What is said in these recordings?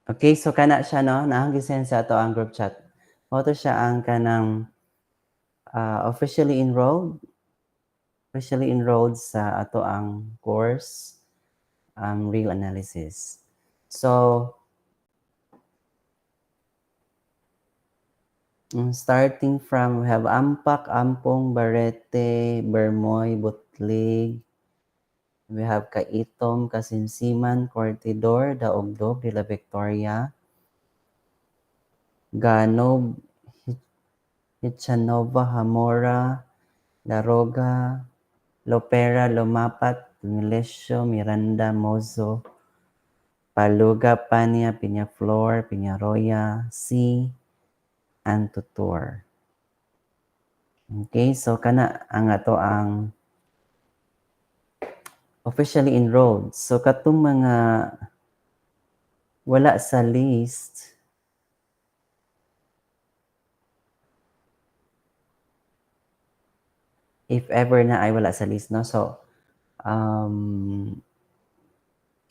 Okay, so kana siya no, naang gisend sa ato ang group chat. Mao to siya ang kanang officially enrolled sa ato ang course, real analysis. So, starting from, we have Ampak, Ampong, Barete, Bermoy, Butlig. We have Kaitom, Kasimsiman, Cortidor, Daogdog, de la Victoria, Ganog, Hitchanova, Hamora, Laroga, Lopera, Lomapat, Milesio, Miranda, Mozo, Paluga, Pania, Peñaflor, Peñarroya, C, and Tutor. Okay, so kana ang ato ang officially enrolled. So katong mga wala sa list, if ever na ay wala sa list, no? So,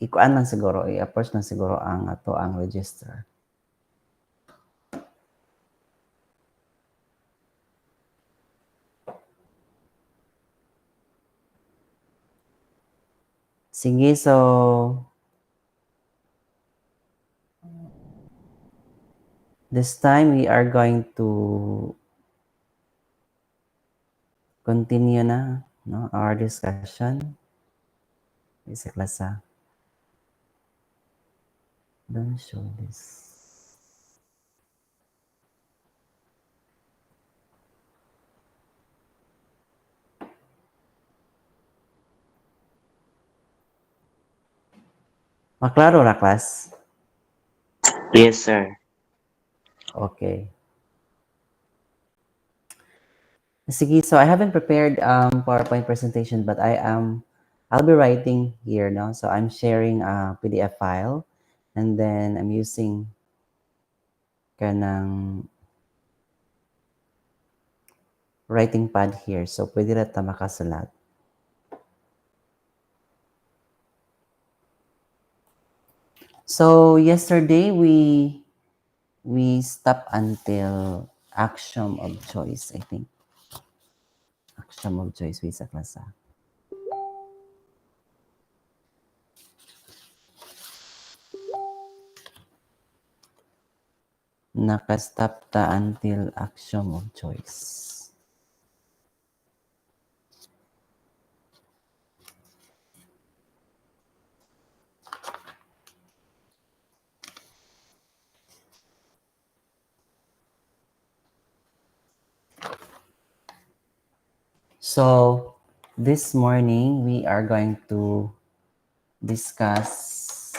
ikuan lang siguro, i-approach lang siguro ang ato ang register. Sige, so this time we are going to continue na, no, our discussion. Isa klasa. Don't show this. Maklaro ra, class? Yes, sir. Okay. Sige, so I haven't prepared PowerPoint presentation, but I'll be writing here, no? So I'm sharing a PDF file, and then I'm using kanang writing pad here. So pwede na ta makasulat. So yesterday we stopped until axiom of choice, I think. Axiom of choice, wait sa klasa. Nakastop ta until axiom of choice. So this morning we are going to discuss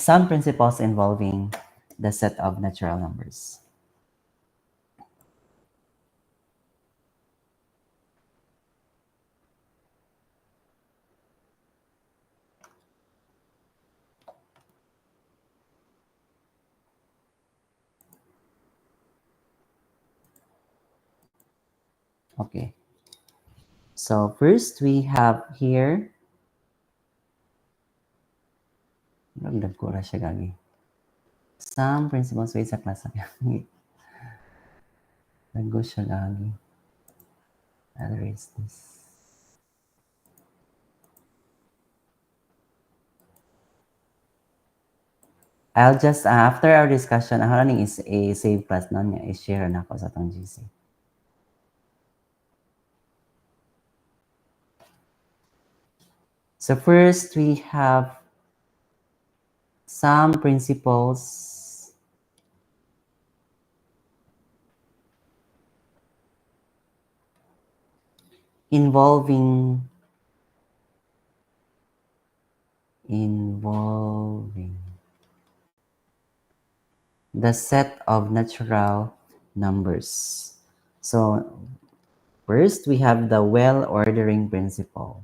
some principles involving the set of natural numbers. Okay. So first we have here, nagdag ko ra siya gagi. Some principles, wait sa klasa. Naggo siya gagi. I'll erase this. I'll just, after our discussion, ang halaning is a save class na niya, i-share na ako sa itong GC. So first, we have some principles involving the set of natural numbers. So first, we have the well-ordering principle.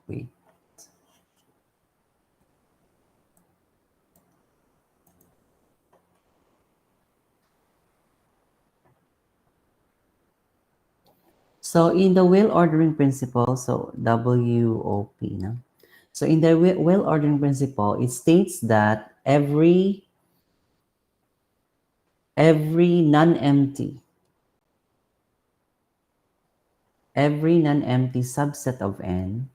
Wait. So in the well ordering principle, so WOP, no? So in the well ordering principle, it states that every non-empty subset of n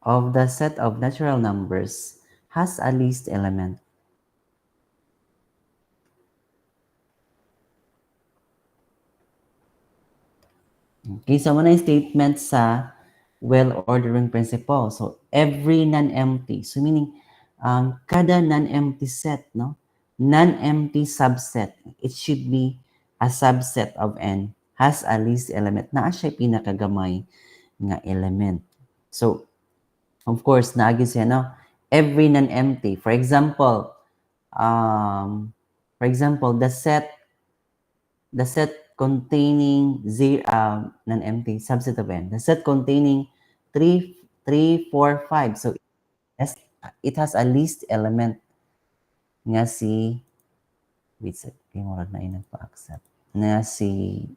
of the set of natural numbers has a least element. Okay, so muna yung statement sa well-ordering principle. So, every non-empty. So, meaning, kada non-empty set, no? Non-empty subset, it should be a subset of n, has a least element. Naa siya pinakagamay nga element. So, of course, naagi siya, no? Every non-empty. For example, the set containing non-empty subset of n. The set containing 3, 3, 4, 5. So it has a least element nga si wait sec, murag na inang pa-accept nga si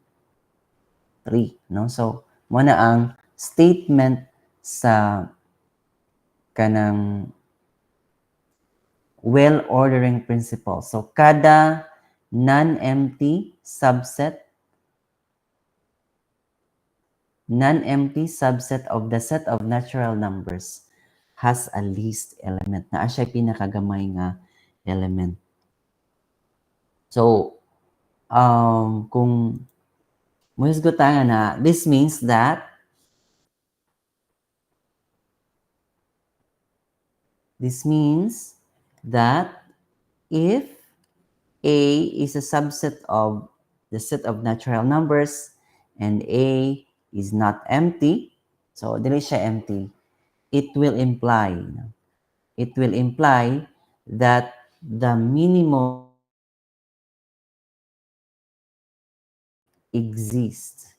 3, no? So mo na ang statement sa kanang well ordering principle. So kada non-empty subset of the set of natural numbers has a least element. Naa siya pinakagamay nga element. So, kung muhisgotan na, this means that if A is a subset of the set of natural numbers and A is not empty, so dili siya empty, it will imply that the minimum exists.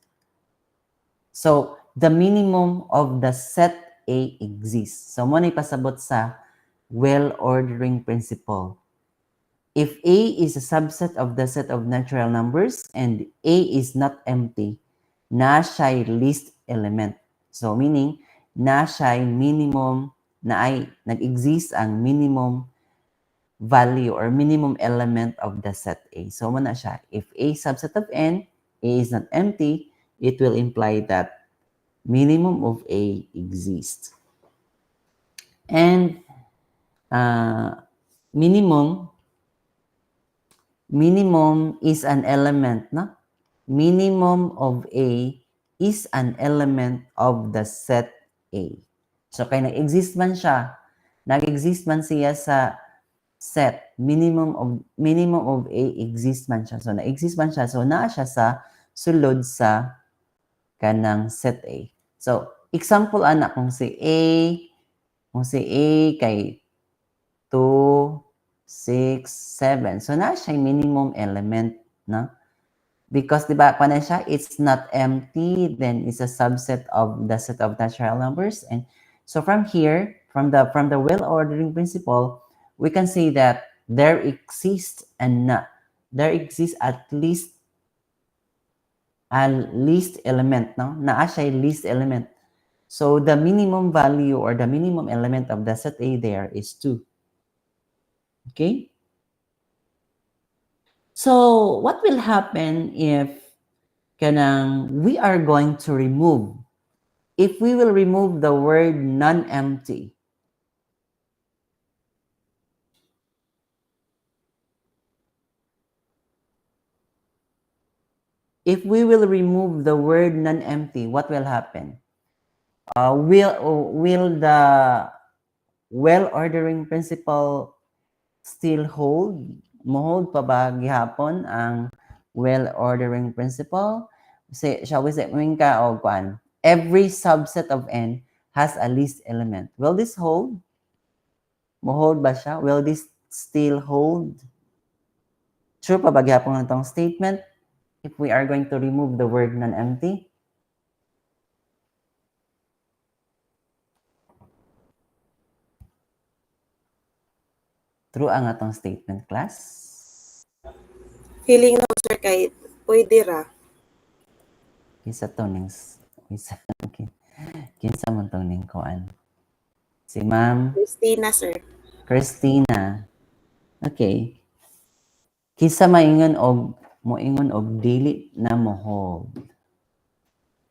So, the minimum of the set A exists. So, mo na ipasabot sa well-ordering principle. If A is a subset of the set of natural numbers and A is not empty, na siya'y least element. So, meaning, na siya'y minimum, na ay nag-exist ang minimum value or minimum element of the set A. So, mo na siya. If A subset of n, A is not empty, it will imply that minimum of A exists. And minimum is an element, no? Minimum of A is an element of the set A. So, kaya nag-exist man siya sa set, minimum of A exist man siya. So, na-exist man siya. So, naa siya sa sulod sa kanang set A. So, example anak, kung si A kay 2, 6, 7. So, na siya minimum element, no? Because, di ba, kung na siya, it's not empty, then it's a subset of the set of natural numbers. And so, from here, from the well-ordering principle, we can say that there exists at least a least element, no? Naa siya least element. So, the minimum value or the minimum element of the set A there is 2. Okay? So, what will happen if we are going to remove, if we will remove the word non-empty? If we will remove the word non-empty, what will happen? Will the well-ordering principle still hold? Mohold pa ba gihapon ang well-ordering principle? Shall we say, every subset of n has a least element. Will this hold? Mohold ba siya? Will this still hold? True pa ba gihapon itong statement if we are going to remove the word non-empty? True ang atong statement, class? Feeling na sir kahit pwede ra. Isa to ning isa kinsa man tong ning kuan. Si Ma'am Christina, sir. Christina. Okay. Kinsa maingon og moingon og dili na mohog.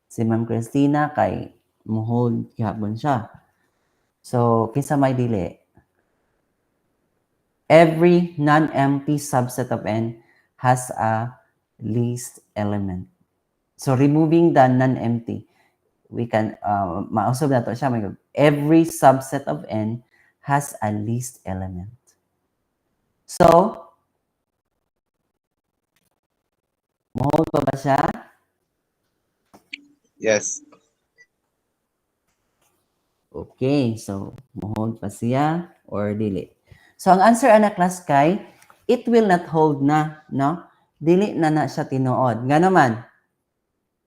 Si Ma'am Christina kay mohog gihapon siya. So, kinsa may dili? Every non-empty subset of N has a least element. So, removing the non-empty, we can, mausob na to siya, every subset of N has a least element. So, mohol pa ba siya? Yes. Okay, so mohol pa siya or dili. So, ang answer ana class kay, it will not hold na, no? Dili na siya tinuod. Nga naman,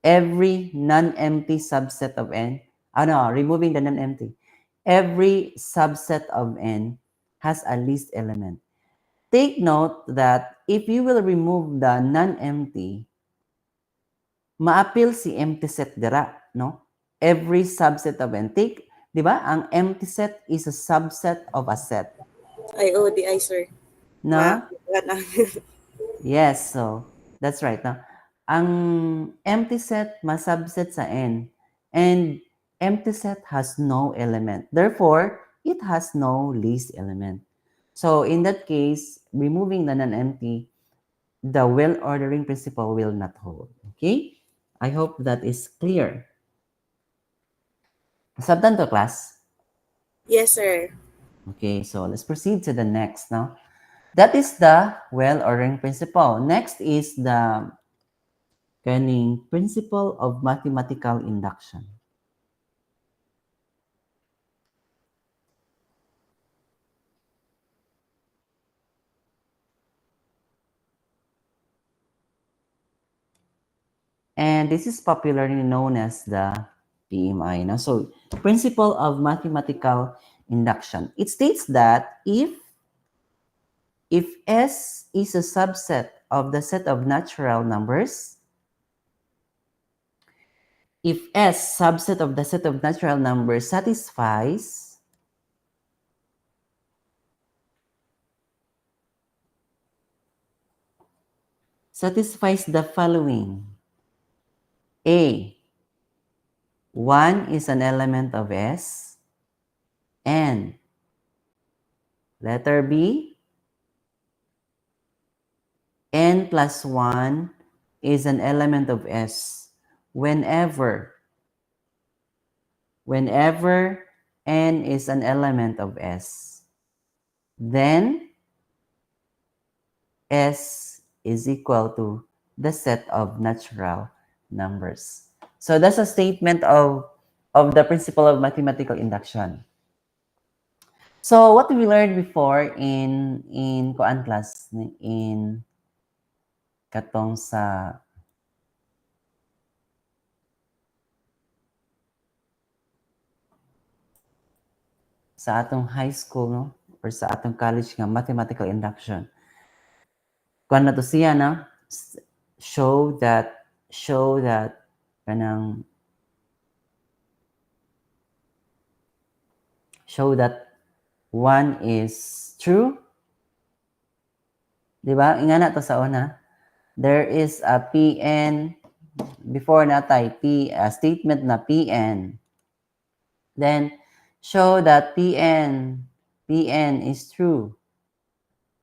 every non-empty subset of N, removing the non-empty, every subset of N has a least element. Take note that if you will remove the non-empty, ma-appeal si empty set dira, no? Every subset of N. Take, di ba? Ang empty set is a subset of a set. Ay, ODI, sir. No? Yes, so that's right. No? Ang empty set masubset sa N. And empty set has no element. Therefore, it has no least element. So in that case, removing the non-empty, the well-ordering principle will not hold. Okay? I hope that is clear. Sabdan to, class? Yes, sir. Okay, so let's proceed to the next now. That is the well-ordering principle. Next is the kaning principle of mathematical induction. And this is popularly known as the PMI. No? So, principle of mathematical induction. It states that if S is a subset of the set of natural numbers, if S subset of the set of natural numbers satisfies the following. A, 1 is an element of S, and letter B, N plus 1 is an element of S whenever N is an element of S. Then S is equal to the set of natural numbers. So that's a statement of the principle of mathematical induction. So what we learned before in kuan class, in katong sa atong high school, no? Or sa atong college nga mathematical induction. Kuan na to siya na show that kanang show that 1 is true. Di ba? Ingana to sa una. There is a Pn before natay statement na Pn. Then show that Pn is true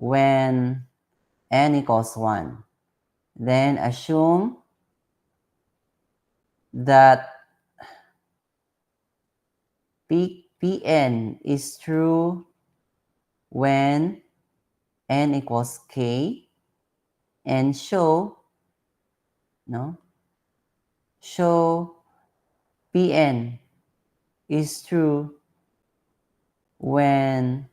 when n equals 1. Then assume that Pn is true when n equals k, and show Pn is true when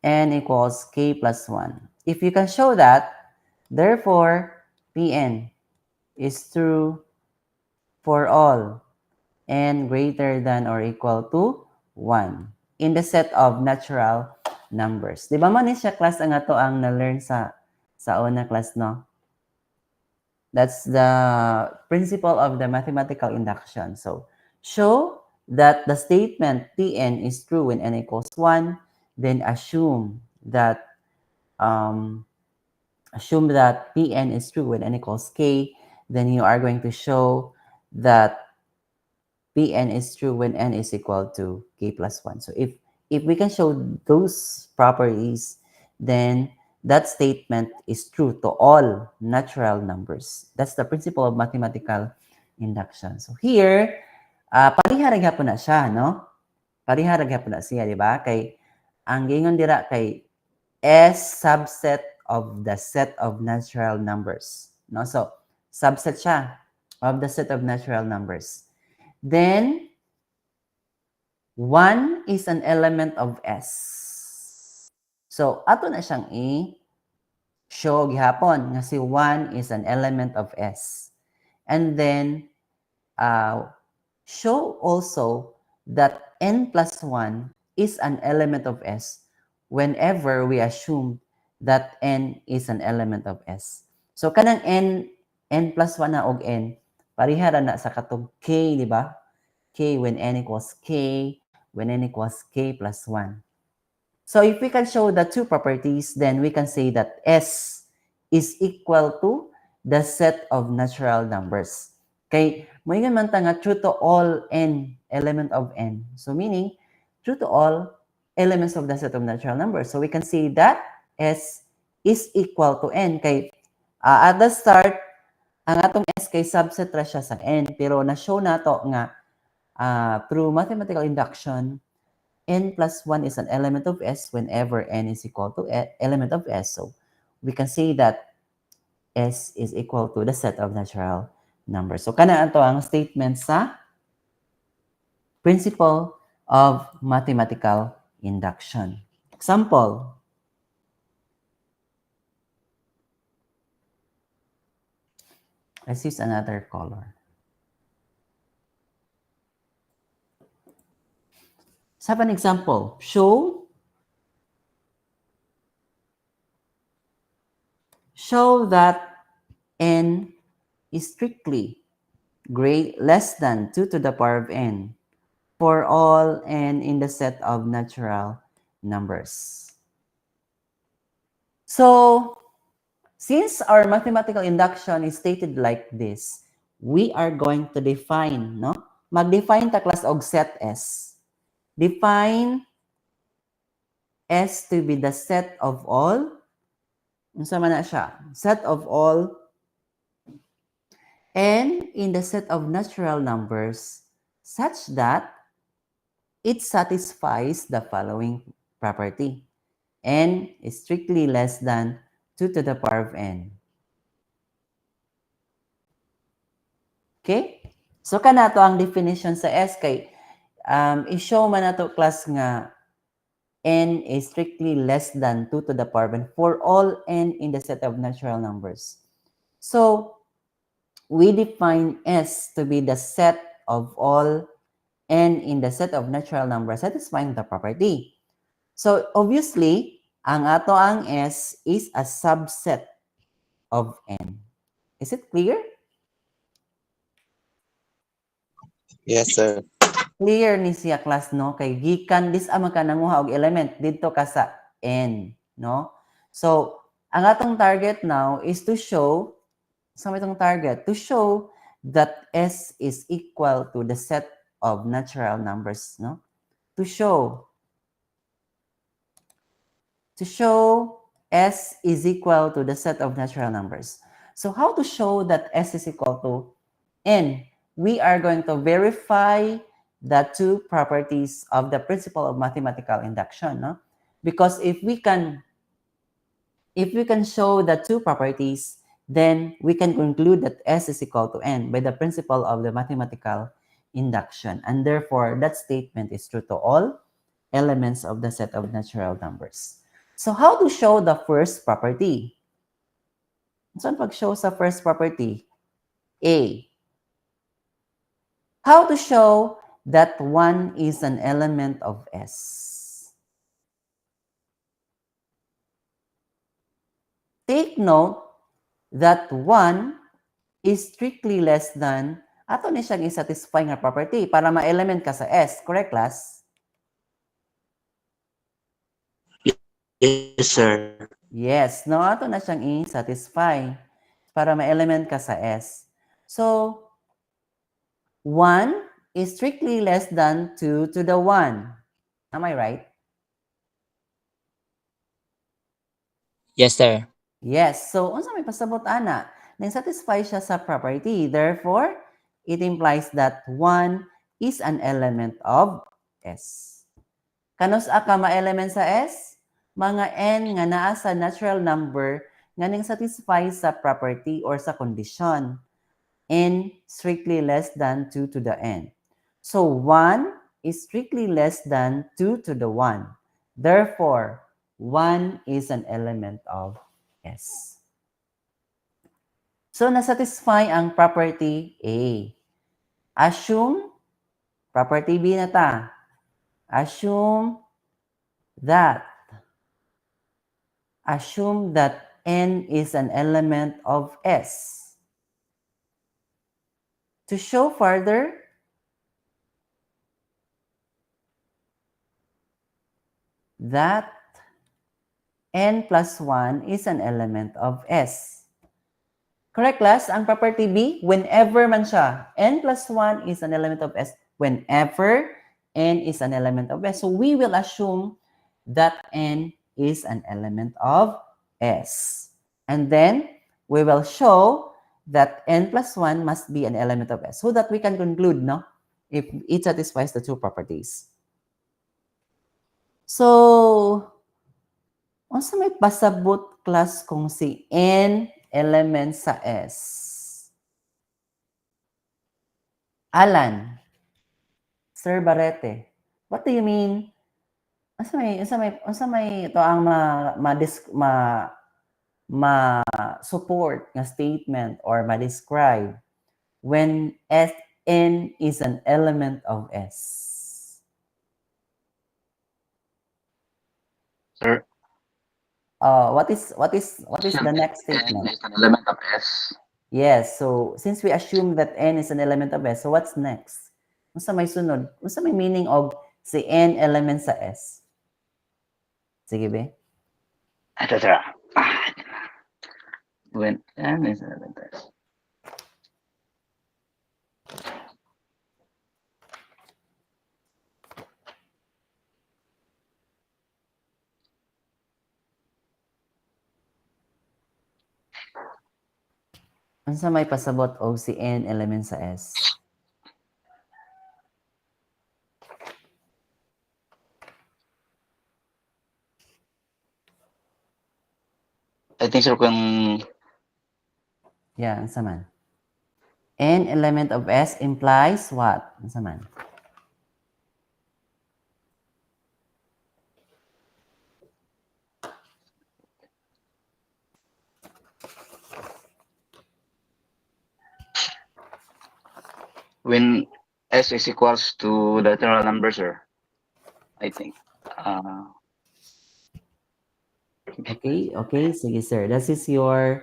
n equals k plus 1. If you can show that, therefore, Pn is true for all n greater than or equal to 1 in the set of natural numbers. Di ba man siya class ang ato ang na-learn sa una class, no? That's the principle of the mathematical induction. So, show that the statement Tn is true when n equals 1, then assume that Pn is true when n equals k, then you are going to show that Pn is true when n is equal to k plus 1. So if we can show those properties, then that statement is true to all natural numbers. That's the principle of mathematical induction. So here, pariharag hapon na siya, no? Pariharag hapon na siya, di ba? Kay, ang gingon dira kay S subset of the set of natural numbers. No? So, subset siya of the set of natural numbers. Then, 1 is an element of S. So, ato na siyang i-show gihapon nga si 1 is an element of S. And then, show also that n plus 1 is an element of S whenever we assume that n is an element of S. So, kanang n plus 1 na og n, parihara na sa katong k, di ba? K when n equals k, when n equals k plus 1. So if we can show the two properties, then we can say that S is equal to the set of natural numbers. Kay, mo yung man nga true to all n, element of n. So meaning, true to all elements of the set of natural numbers. So we can say that S is equal to n. Kay, at the start, ang atong S kay subset ra siya sa n. Pero na-show na to nga, through mathematical induction, n plus 1 is an element of S whenever n is equal to element of S. So we can say that S is equal to the set of natural numbers. So kana ato ang statement sa principle of mathematical induction. Example. Let's use another color. Let's have an example. Show that n is strictly less than 2 to the power of n for all n in the set of natural numbers. So, since our mathematical induction is stated like this, we are going to define, no? Mag-define ta class og set S. Define S to be the set of all. Unsa man na siya? Set of all n in the set of natural numbers such that it satisfies the following property. N is strictly less than 2 to the power of n. Okay? So, kanato ang definition sa S kay i-show man nato class nga n is strictly less than 2 to the power of n for all n in the set of natural numbers. So, we define S to be the set of all n in the set of natural numbers satisfying the property. So, obviously, ang ato ang S is a subset of n. Is it clear? Yes, sir. Clear ni siya class, no? Kay gikan dis ama ka nanguha og element dito ka sa n, no? So, ang atong target now is to show itong target to show that S is equal to the set of natural numbers, no? To show S is equal to the set of natural numbers. So how to show that S is equal to n? We are going to verify the two properties of the principle of mathematical induction, no? Because if we can show the two properties, then we can conclude that S is equal to n by the principle of the mathematical induction. And therefore, that statement is true to all elements of the set of natural numbers. So how to show the first property? Saan pag-show sa first property? A. How to show that 1 is an element of S? Take note that 1 is strictly less than, ato ni siyang i-satisfy nga property para ma-element ka sa S. Correct, class? Yes, sir. Yes. No, ato na siyang i-satisfy para ma-element ka sa S. So, 1 is strictly less than 2 to the 1. Am I right? Yes, sir. Yes. So, unsa may pasabot ana? Nang-satisfy siya sa property. Therefore, it implies that 1 is an element of S. Kanus ka ma-element sa S? Mga n nga naa sa natural number nga ning-satisfy sa property or sa condition. N strictly less than 2 to the n. So, 1 is strictly less than 2 to the 1. Therefore, 1 is an element of S. So, nasatisfy ang property A. Assume, property B na ta. Assume that N is an element of S. To show further, that N plus 1 is an element of S. Correct, class? Ang property B, whenever man siya, N plus 1 is an element of S whenever N is an element of S. So we will assume that N is an element of S. And then we will show that N plus 1 must be an element of S so that we can conclude, no? If it satisfies the two properties. So, unsa may pasabot, class, kung si N element sa S? Alan, Sir Barrete, what do you mean? Unsa may ito ang ma-support nga statement or ma-describe when N is an element of S? Sir, What is the next N statement? is an element of S. Yes, so since we assume that N is an element of S, so what's next? Unsa may sunod? Unsa may meaning of si N element sa S? Sige be. Ito, sir. When N is an element of S. Unsa may pasabot og si N element sa S? I think, sir, kung Yeah, unsa man? N element of S implies what? Unsa man? when S is equals to the natural number, sir, I think. Okay, sige sir. That is your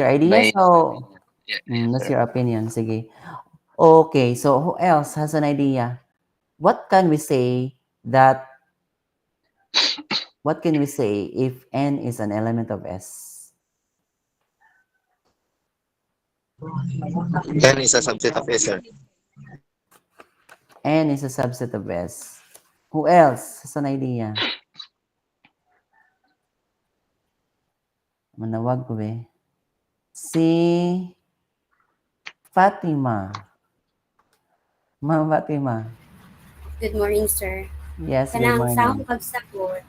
idea. By, So, yeah, that's sir. your opinion. Sige. Okay, so who else has an idea? What can we say if N is an element of S? N is a subset of S, sir. N is a subset of S. Who else has an idea? Manawag ko be. Si Fatima. Ma'am Fatima. Good morning, sir. Yes, good Kanang morning. sa akong pagsagot,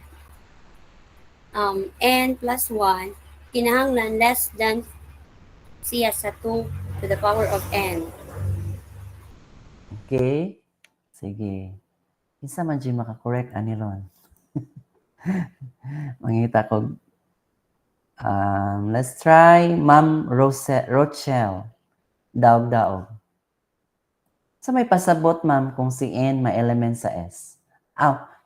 N plus 1, kinahanglan less than siya sa 2 to the power of N. Okay. Sige. Isa man dyan makakorek, Aniron. Mangita ko. Let's try Ma'am Rochelle. Daog-daog. Sa may pasabot, ma'am, kung si N may element sa S.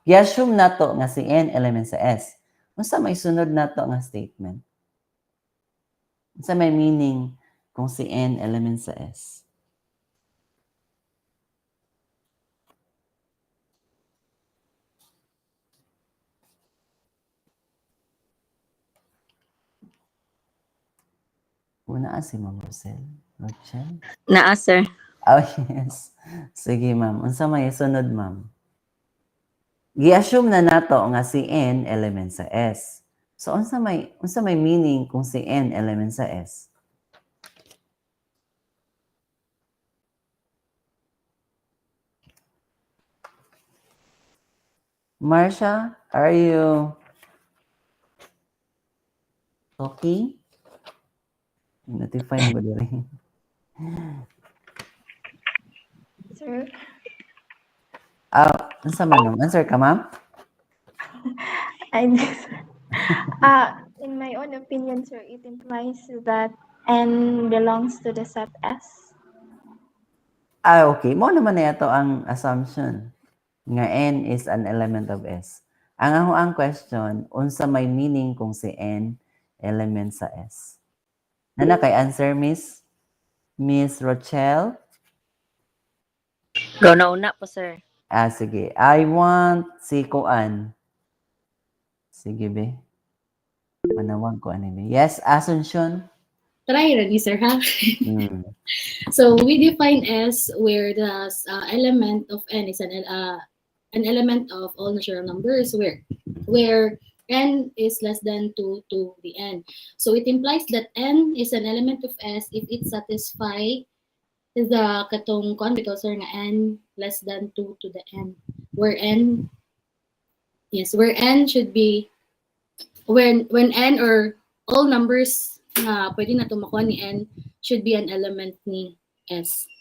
I-assume na to nga si N element sa S. Unsa may sunod na to nga statement? Unsa may meaning kung si N element sa S? Una si Ma'am Rosel. Rochelle? Naa, sir. Oh, yes. Sige, ma'am. Unsa may sunod, ma'am? Gi-assume na nato nga si N element sa S. So, unsa may meaning kung si N element sa S? Marsha, are you talking? Notify mo ba diri? Sir, Unsa man nung answer ka, ma'am? I in my own opinion, sir, it implies that N belongs to the set S. Okay. Mo naman na ito ang assumption nga N is an element of S. Ang question, unsa may meaning kung si N element sa S? Nana kay answer, Miss Rochelle? Go na una po, sir. Sige. I want si Kuan. Sige, be. Manawag ko ano, be. Yes, Asuncion? Try ready, sir, ha? Hmm. So we define S where the element of N is an element of all natural numbers where N is less than 2 to the N. So it implies that N is an element of S if it satisfies the katong kon because nga N less than 2 to the N. Where N should be when N or all numbers na pwede na tumakuha ni N should be an element ni S.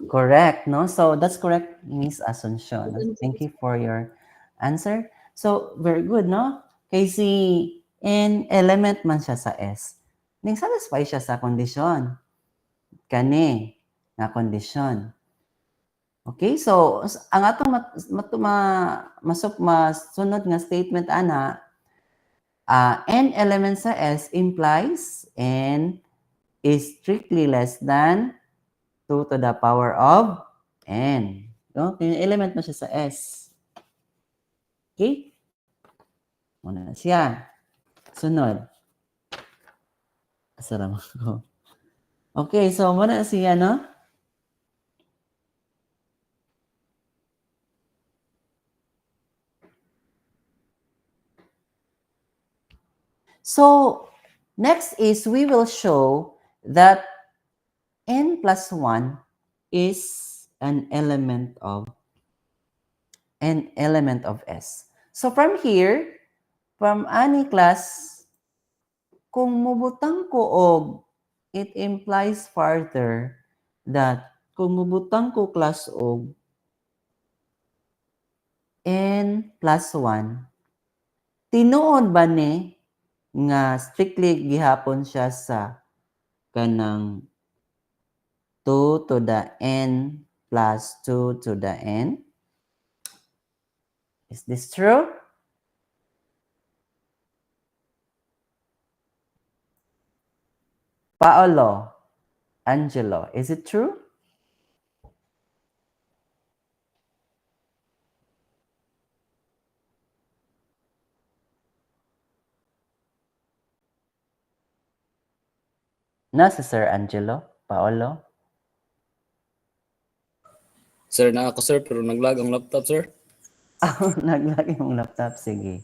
Correct, no? So that's correct, Miss Asuncion. Thank you for your answer. So, very good, no? Kay si N element man siya sa S. Ning satisfy siya sa kondisyon. Kani na kondisyon. Okay, so ang atong masunod nga statement ana, N element sa S implies N is strictly less than 2 to the power of N. No? Yung element mo siya sa S. Okay? Muna siya. Sunod. Asalamat ko. Okay, so muna siya, no? So, next is we will show that N plus 1 is an element of S. So, from here, from any class, kung mubutang ko og, it implies further that kung mubutang ko class og N plus 1, tinuod ba ni nga strictly gihapon siya sa kanang 2 to the N plus 2 to the N? Is this true? Paolo, Angelo, is it true? Na si Sir Angelo, Paolo? Sir, na ako, sir, pero naglag ang laptop, sir. Naglag yung laptop, sige.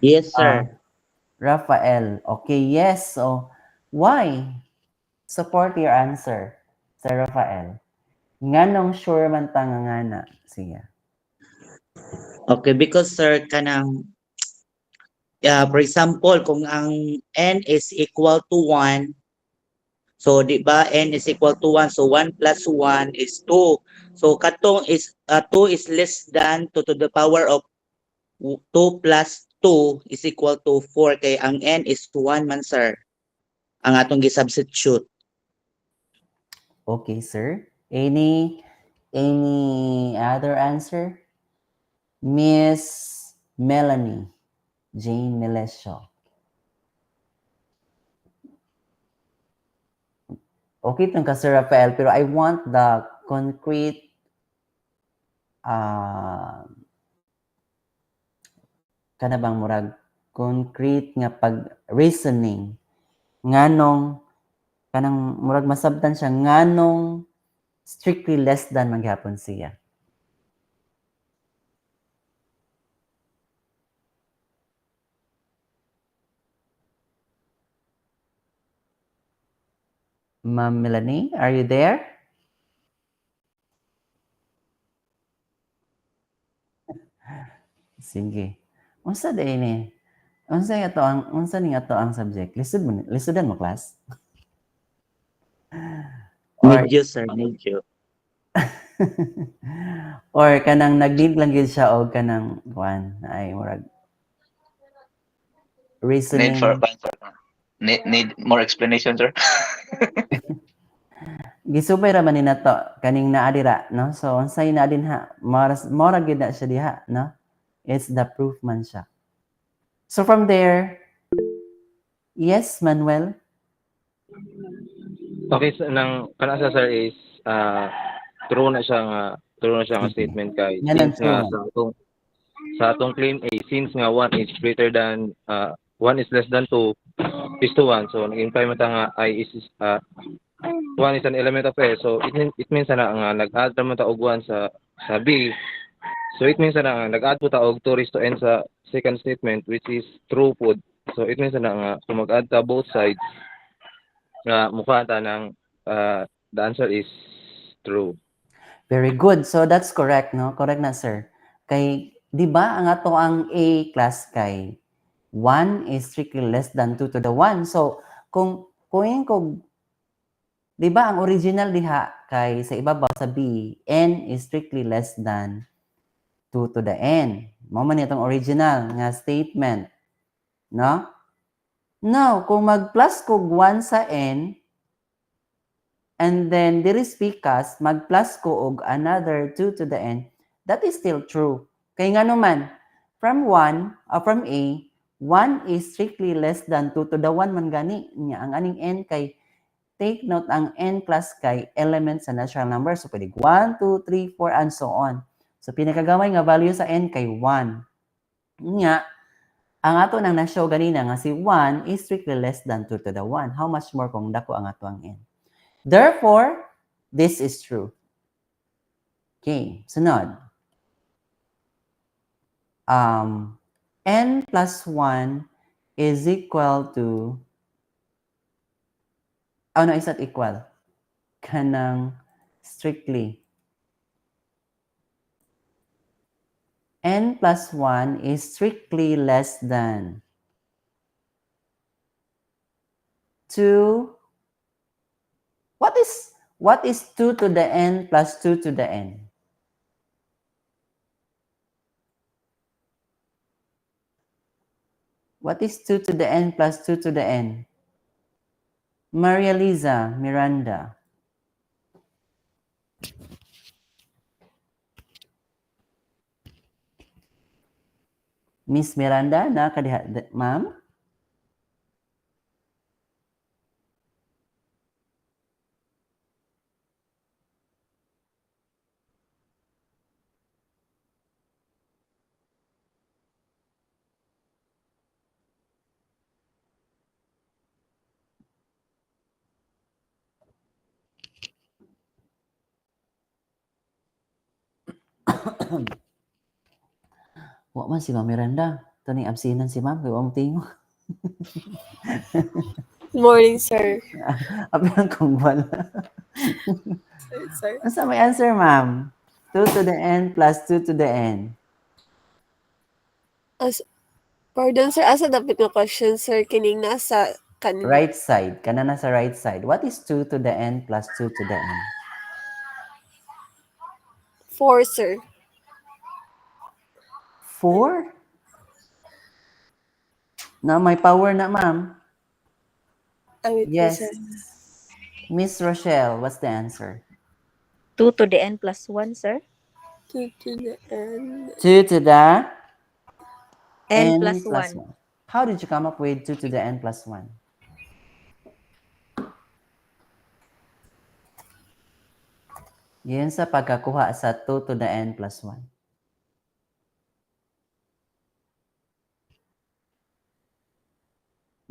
Yes, sir. Rafael, okay, yes. So, why? Support your answer, Sir Rafael. Nganong sure man ta nga ngana siya? Okay, because sir, for example, kung ang N is equal to 1, so di ba N is equal to 1, so 1 plus 1 is 2. So katong is 2 is less than 2 to the power of 2 plus 2 is equal to 4 kay ang N is 1 man, sir. Ang atong gi-substitute. Okay, sir. Any other answer? Miss Melanie Jane Melesio. Okay tong ka Sir Rafael, pero I want the concrete kana bang murag concrete nga pag reasoning nganong kanang murag masabtan siya nganong strictly less than maghapon siya. Ma'am Melanie, are you there? Sige. Unsa day ni? Unsa ni ato ang subject? Listudan mo class? Or Medyo, sir, medyo. or kanang nag-need lang gyud siya og kanang kuan ay murag reasoning. Need for answer. Need more explanation, sir. Gisubay ra man ni nato kaning naa dira, no? So unsay na din ha? Mora gyud na siya diha, no? It's the proof man siya. So from there, yes, Manuel. Okay, so nang kana sa sir is true na siya nga statement kay Yan ang since nga true sa atong claim A since nga 1 is greater than 1 is less than 2 is to 1, so nag-imply man ta nga I is 1 is an element of A, so it means na nga nag-add man ta og 1 sa B, so it means na nga nag-add po ta og 2 raised to n sa second statement which is true pod, so it means na nga kung mag-add ta both sides mukha ta ng the answer is true. Very good. So that's correct, no? Correct na, sir. Kay, di ba, ang ato ang A class kay 1 is strictly less than 2 to the 1. So, kung di ba, ang original diha kay sa ibabaw sa B, n is strictly less than 2 to the n. Mao man itong original nga statement. No? Now, kung mag-plus kog 1 sa n, and then diri speakas mag-plus ko og another 2 to the n, that is still true. Kay nga naman, from A, 1 is strictly less than 2 to the 1 man gani niya. Ang aning n kay, take note, ang n class kay element sa natural number. So, pwede 1, 2, 3, 4, and so on. So, pinakagamay nga value sa n kay 1. Nga, ang ato nang na-show ganina nga si 1 is strictly less than 2 to the 1. How much more kung dako ang ato ang n? Therefore, this is true. Okay, sunod. N plus 1 is equal to, no, is not equal. Kanang strictly. N plus 1 is strictly less than 2. What is 2 to the n plus 2 to the n? What is 2 to the n plus 2 to the n? Maria Liza Miranda. Miss Miranda, na kadiha, ma'am? Wa man si Ma'am Miranda. Ito ni absinan si Ma'am. Kaya wa mo tingo. Good morning, sir. Apilang kung wala. Sir. Asa may answer, Ma'am? 2 to the n plus 2 to the n. Pardon, sir. Asa dapat nga question, sir? Kining nasa kanina. Right side. Kana na sa right side. What is 2 to the n plus 2 to the n? 4, sir. 4? Na may power na, Ma'am. Wait, Yes. sir. Miss Rochelle, what's the answer? 2 to the n plus 1, sir. 2 to the n. 2 to the N plus 1. How did you come up with 2 to the n plus 1? Yun sa pagkakuha sa 2 to the n plus 1.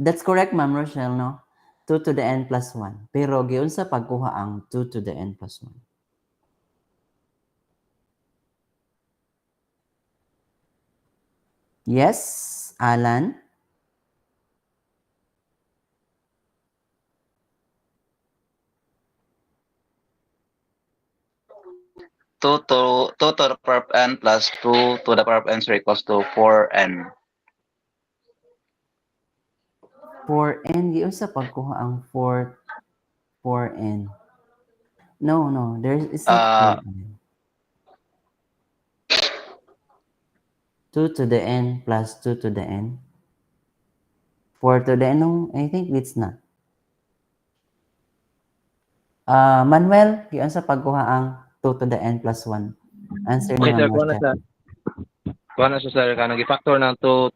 That's correct, Ma'am Rochelle, no? 2 to the n plus 1. Pero giun sa pagkuha ang 2 to the n plus 1. Yes, Alan? Two to the power of n plus 2 to the power of n sir equals to 4n. 4n, giun sa pagkuha ang 4n. No, there is not 4n. 2 to the n plus 2 to the n. 4 to the n, no, I think it's not. Manuel, giun sa pagkuha ang 2 to the n plus 1. Answer ni Okay, sir. Ma'am Kuha na Rochelle. sa kuha na siya, sir. Kanang gi-factor ng 2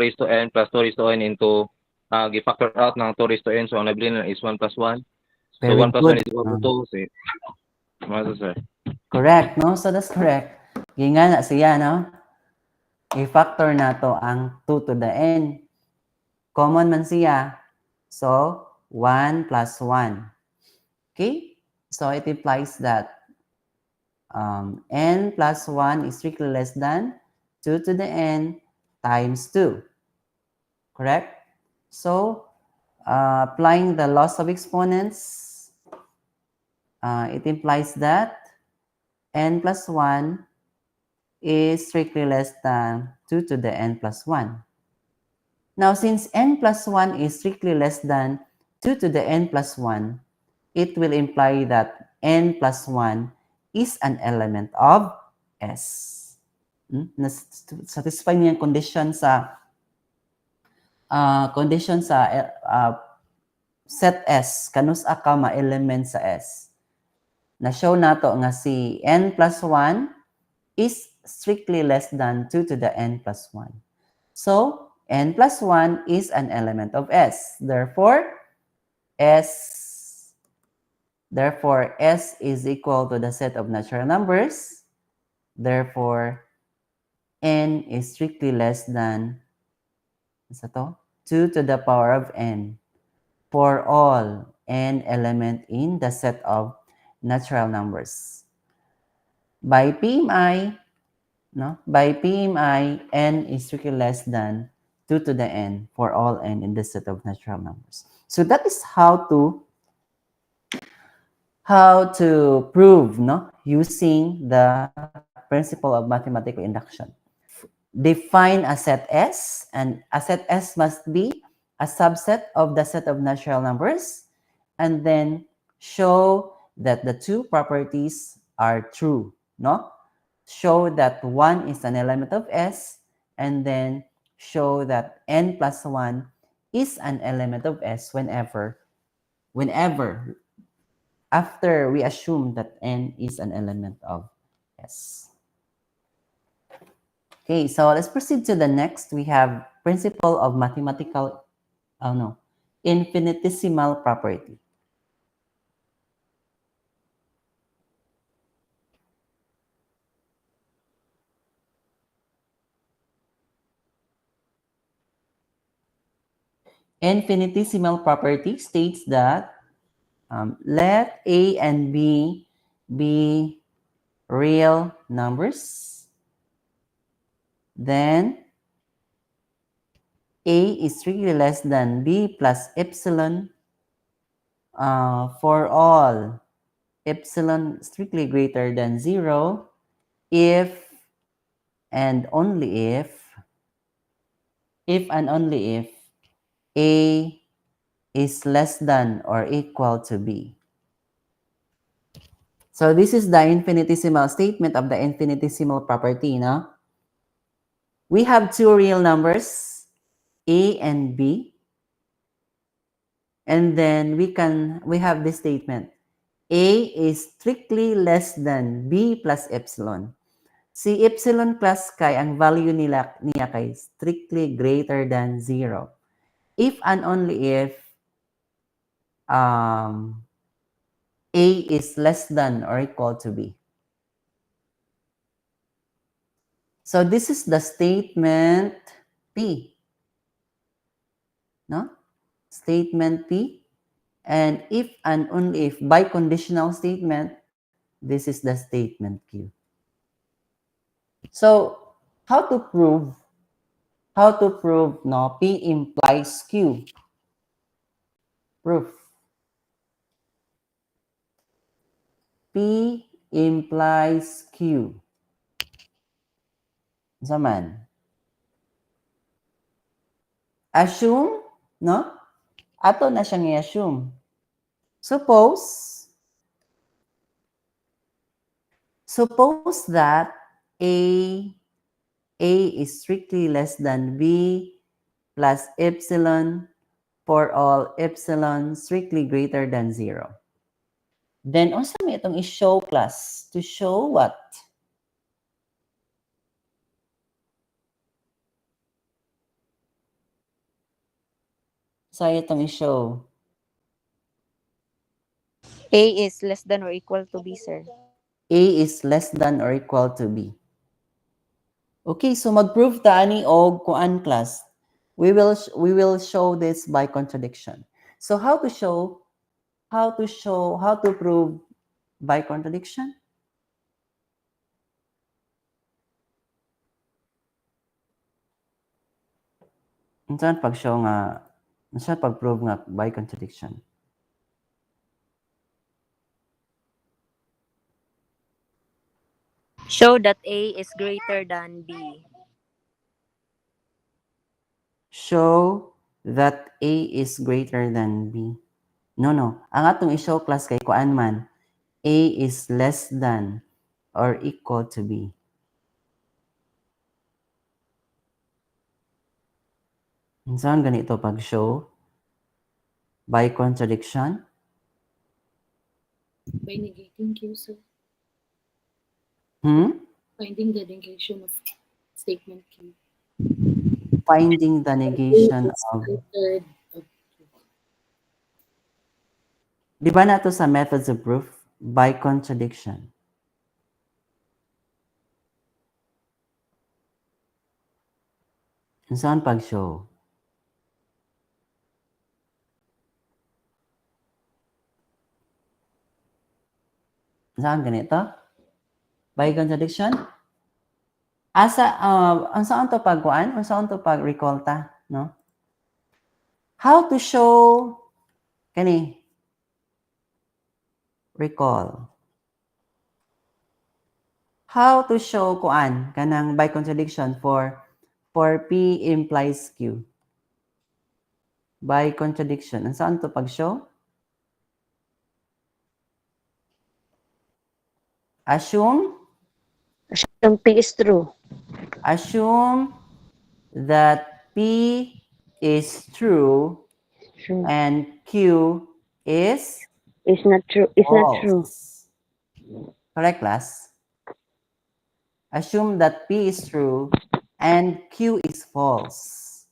raised to n plus 2 raised to n into gi-factor out ng 2 raised to n. So, ang nabili na is 1 plus 1. So, Very 1 plus 1 good. is equal to 2. So, ano, sir? Correct, no? So that's correct. Ginga na siya, no? I-factor na to ang 2 to the n. Common man siya. So, 1 plus 1. Okay? So, it implies that n plus 1 is strictly less than 2 to the n times 2. Correct? So, applying the laws of exponents, it implies that n plus 1 is strictly less than 2 to the n plus 1. Now, since n plus 1 is strictly less than 2 to the n plus 1, it will imply that n plus 1 is an element of S. Satisfy niya yung condition sa set S, kanus ka ma-element sa S. Na-show nato nga si n plus 1 is strictly less than 2 to the n plus 1. So, n plus 1 is an element of S. Therefore, S is equal to the set of natural numbers. Therefore, n is strictly less than 2 to the power of n for all n element in the set of natural numbers. By PMI, n is strictly less than 2 to the n for all n in the set of natural numbers. So that is how to prove, using the principle of mathematical induction. Define a set S, and a set S must be a subset of the set of natural numbers, and then show that the two properties are true, Show that 1 is an element of S, and then show that n plus 1 is an element of S whenever after we assume that n is an element of S. Okay, so let's proceed to the next. We have principle of infinitesimal property. Infinitesimal property states that let A and B be real numbers. Then A is strictly less than B plus epsilon for all epsilon strictly greater than 0 if and only if A is less than or equal to B. So this is the infinitesimal statement of the infinitesimal property, We have two real numbers, A and B. And then we have this statement. A is strictly less than B plus epsilon. Si epsilon plus kay ang value niya kay strictly greater than 0. If and only if A is less than or equal to B. So this is the statement P. No? Statement P. And if and only if biconditional statement, this is the statement Q. So how to prove no P implies Q? Proof. P implies Q. Zaman. Assume, no? Ato na siyang i-assume. Suppose that A is strictly less than B plus epsilon for all epsilon strictly greater than 0. Then, unsa may itong i-show class? To show what? Sa itong i-show? A is less than or equal to B, sir. A is less than or equal to B. Okay, so mag-prove ta ani og kuan class. We will show this by contradiction. So how to prove by contradiction? Unsan pag-show nga, unsan pag-prove nga by contradiction? Show that A is greater than B. Show that A is greater than B. No. Ang atong i-show class kay kuan man, A is less than or equal to B. Saan ganito pag-show? By contradiction? By negating Q, sir. Finding the negation of statement Q. Finding the negation of... Third. Di ba na to sa methods of proof? By contradiction. Saan pag-show? Saan ganito? By contradiction? Asa, ang saan to pagkuan? Ang saan to pag-recall ta? No? How to show, kani, recall. How to show kuan, kanang by contradiction for P implies Q. By contradiction. Ang saan to pag-show? Assume P is true. Assume that P is true and Q is not true. It's not true. Correct, class? Assume that P is true and Q is false.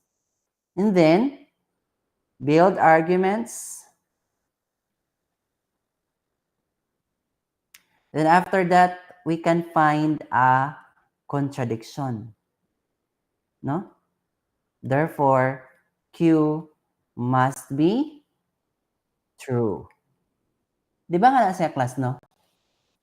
And then, build arguments. Then after that, we can find a contradiction. No? Therefore, Q must be true. Di ba nga na sa class, no?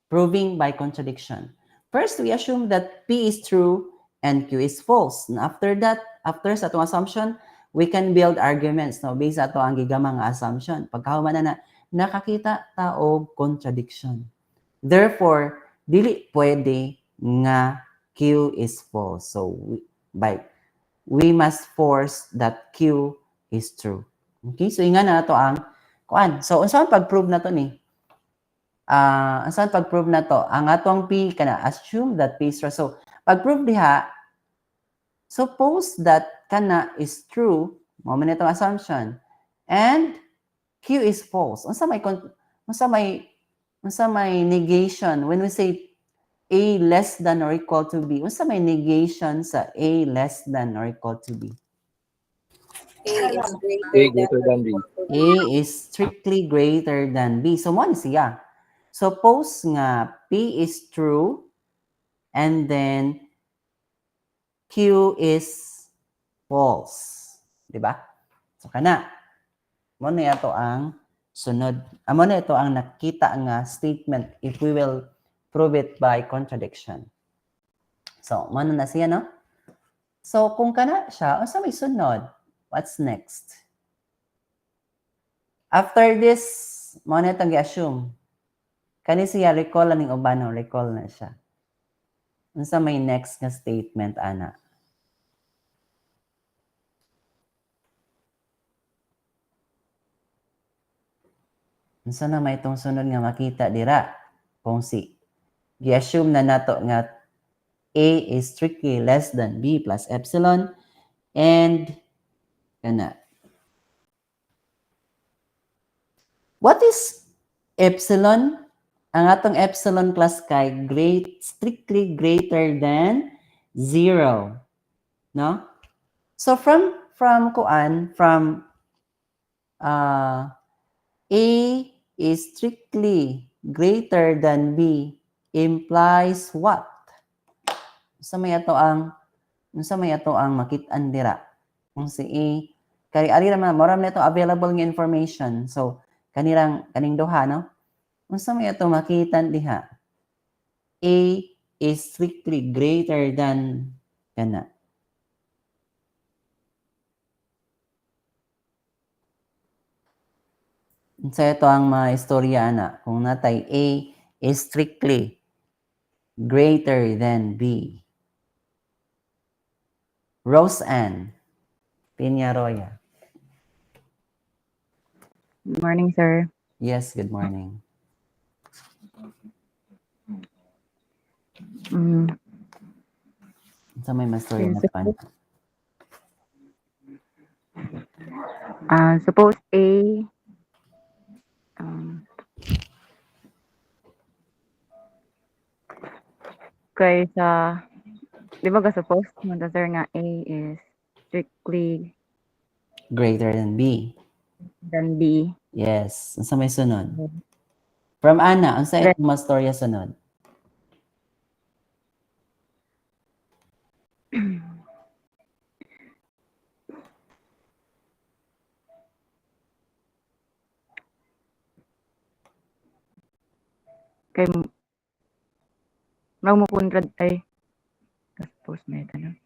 Proving by contradiction. First, we assume that P is true and Q is false. And after that, after sa itong assumption, we can build arguments, no? Based sa ito ang gigamang assumption. Pagkahuman na nakakita ta og contradiction. Therefore, dili pwede nga Q is false. So, we must force that Q is true. Okay? So, inga na ito ang kuan. So, unsaon pag-prove na to ni? Unsaon pag-prove na to? Ang atong P, kana, assume that P is true. So, pag-prove diha, suppose that kana is true, mo man itong assumption, and Q is false. Unsa may negation when we say A less than or equal to B? Unsa may negation sa A less than or equal to B? A greater than B. A is strictly greater than B. So, mo ni siya. Suppose nga P is true and then Q is false. Di ba? So, kana. Mo na ito ang sunod. Mo na ito ang nakita nga statement if we will prove it by contradiction. So, mo na siya, no? So, kung kana siya, unsa may sunod? What's next? After this, mo na itong i-assume. Kani siya, recall aning ubano, recall na siya. Unsa may next nga statement, ana? Unsa na may itong sunod nga makita dira? Kung si, i-assume na nato nga A is strictly less than B plus epsilon and kana. What is epsilon? Ang atong epsilon class kay strictly greater than 0. No? So from A is strictly greater than B implies what? Unsa may ato ang makit-an dira? Kung si A kay ari ra man moram nito available nga information. So kaning duha, no? Unsa may ato makita diha? A is strictly greater than kana. Unsa ito ang maistorya ana? Kung natay A is strictly greater than B. Rose Ann Piñaroya. Good morning, sir. Yes, good morning. Sa may mastorya na pan. Suppose A kay sa di ba suppose man sir nga A is strictly Greater than B. than B. Yes. Unsa may sunod? From Ana, unsa itong mastorya sunod? Kay mo kontrad ay suppose may tanong.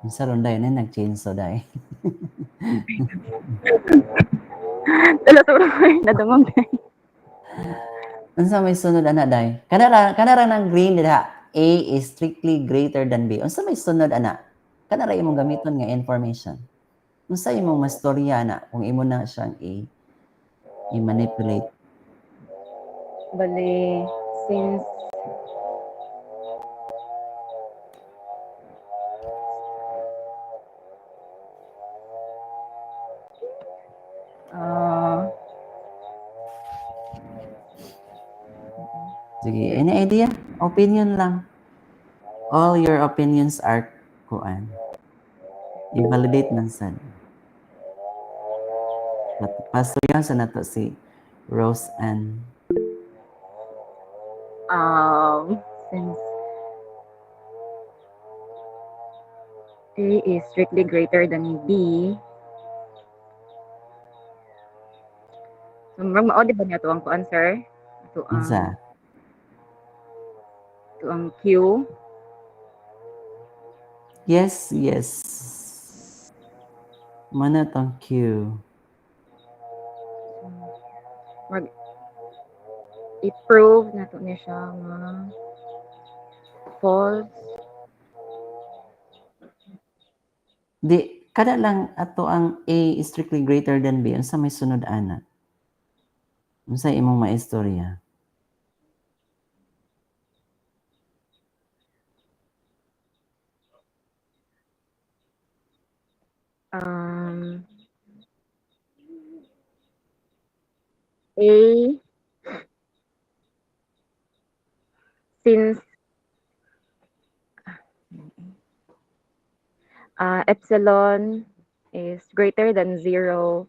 Unsa ron day na nag-change so day. Dala sa nadungog day. Unsa may sunod ana day? Kana ra ng green diha. A is strictly greater than B. Unsa may sunod ana? Kana ra imong gamiton nga information. Unsa imong mastorya ana kung imo na siyang i-manipulate? Bali since Sige, any idea? Opinion lang. All your opinions are kuan. I-validate man sad. Pastorya sa nato si Rose Ann. since A is strictly greater than B, so mao di ba niya to ang answer? Unsa? To ang Q. Yes. Mana tong Q? I-prove na to niya siya nga false. Di, kada lang ato ang A is strictly greater than B. Unsa may sunod ana? Unsa imong maistorya? A since epsilon is greater than 0.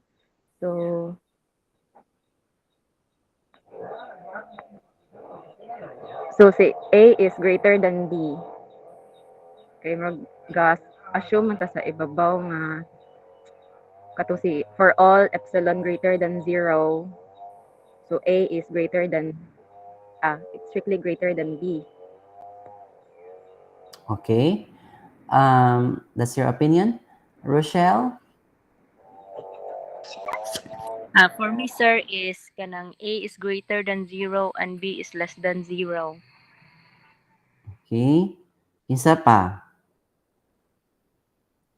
So si A is greater than B. Kay mag-assume man ta sa ibabaw nga kato si for all epsilon greater than 0. So A is greater than it's strictly greater than B. Okay. That's your opinion. Rochelle? For me, sir, is kanang A is greater than 0 and B is less than 0. Okay. Isa pa.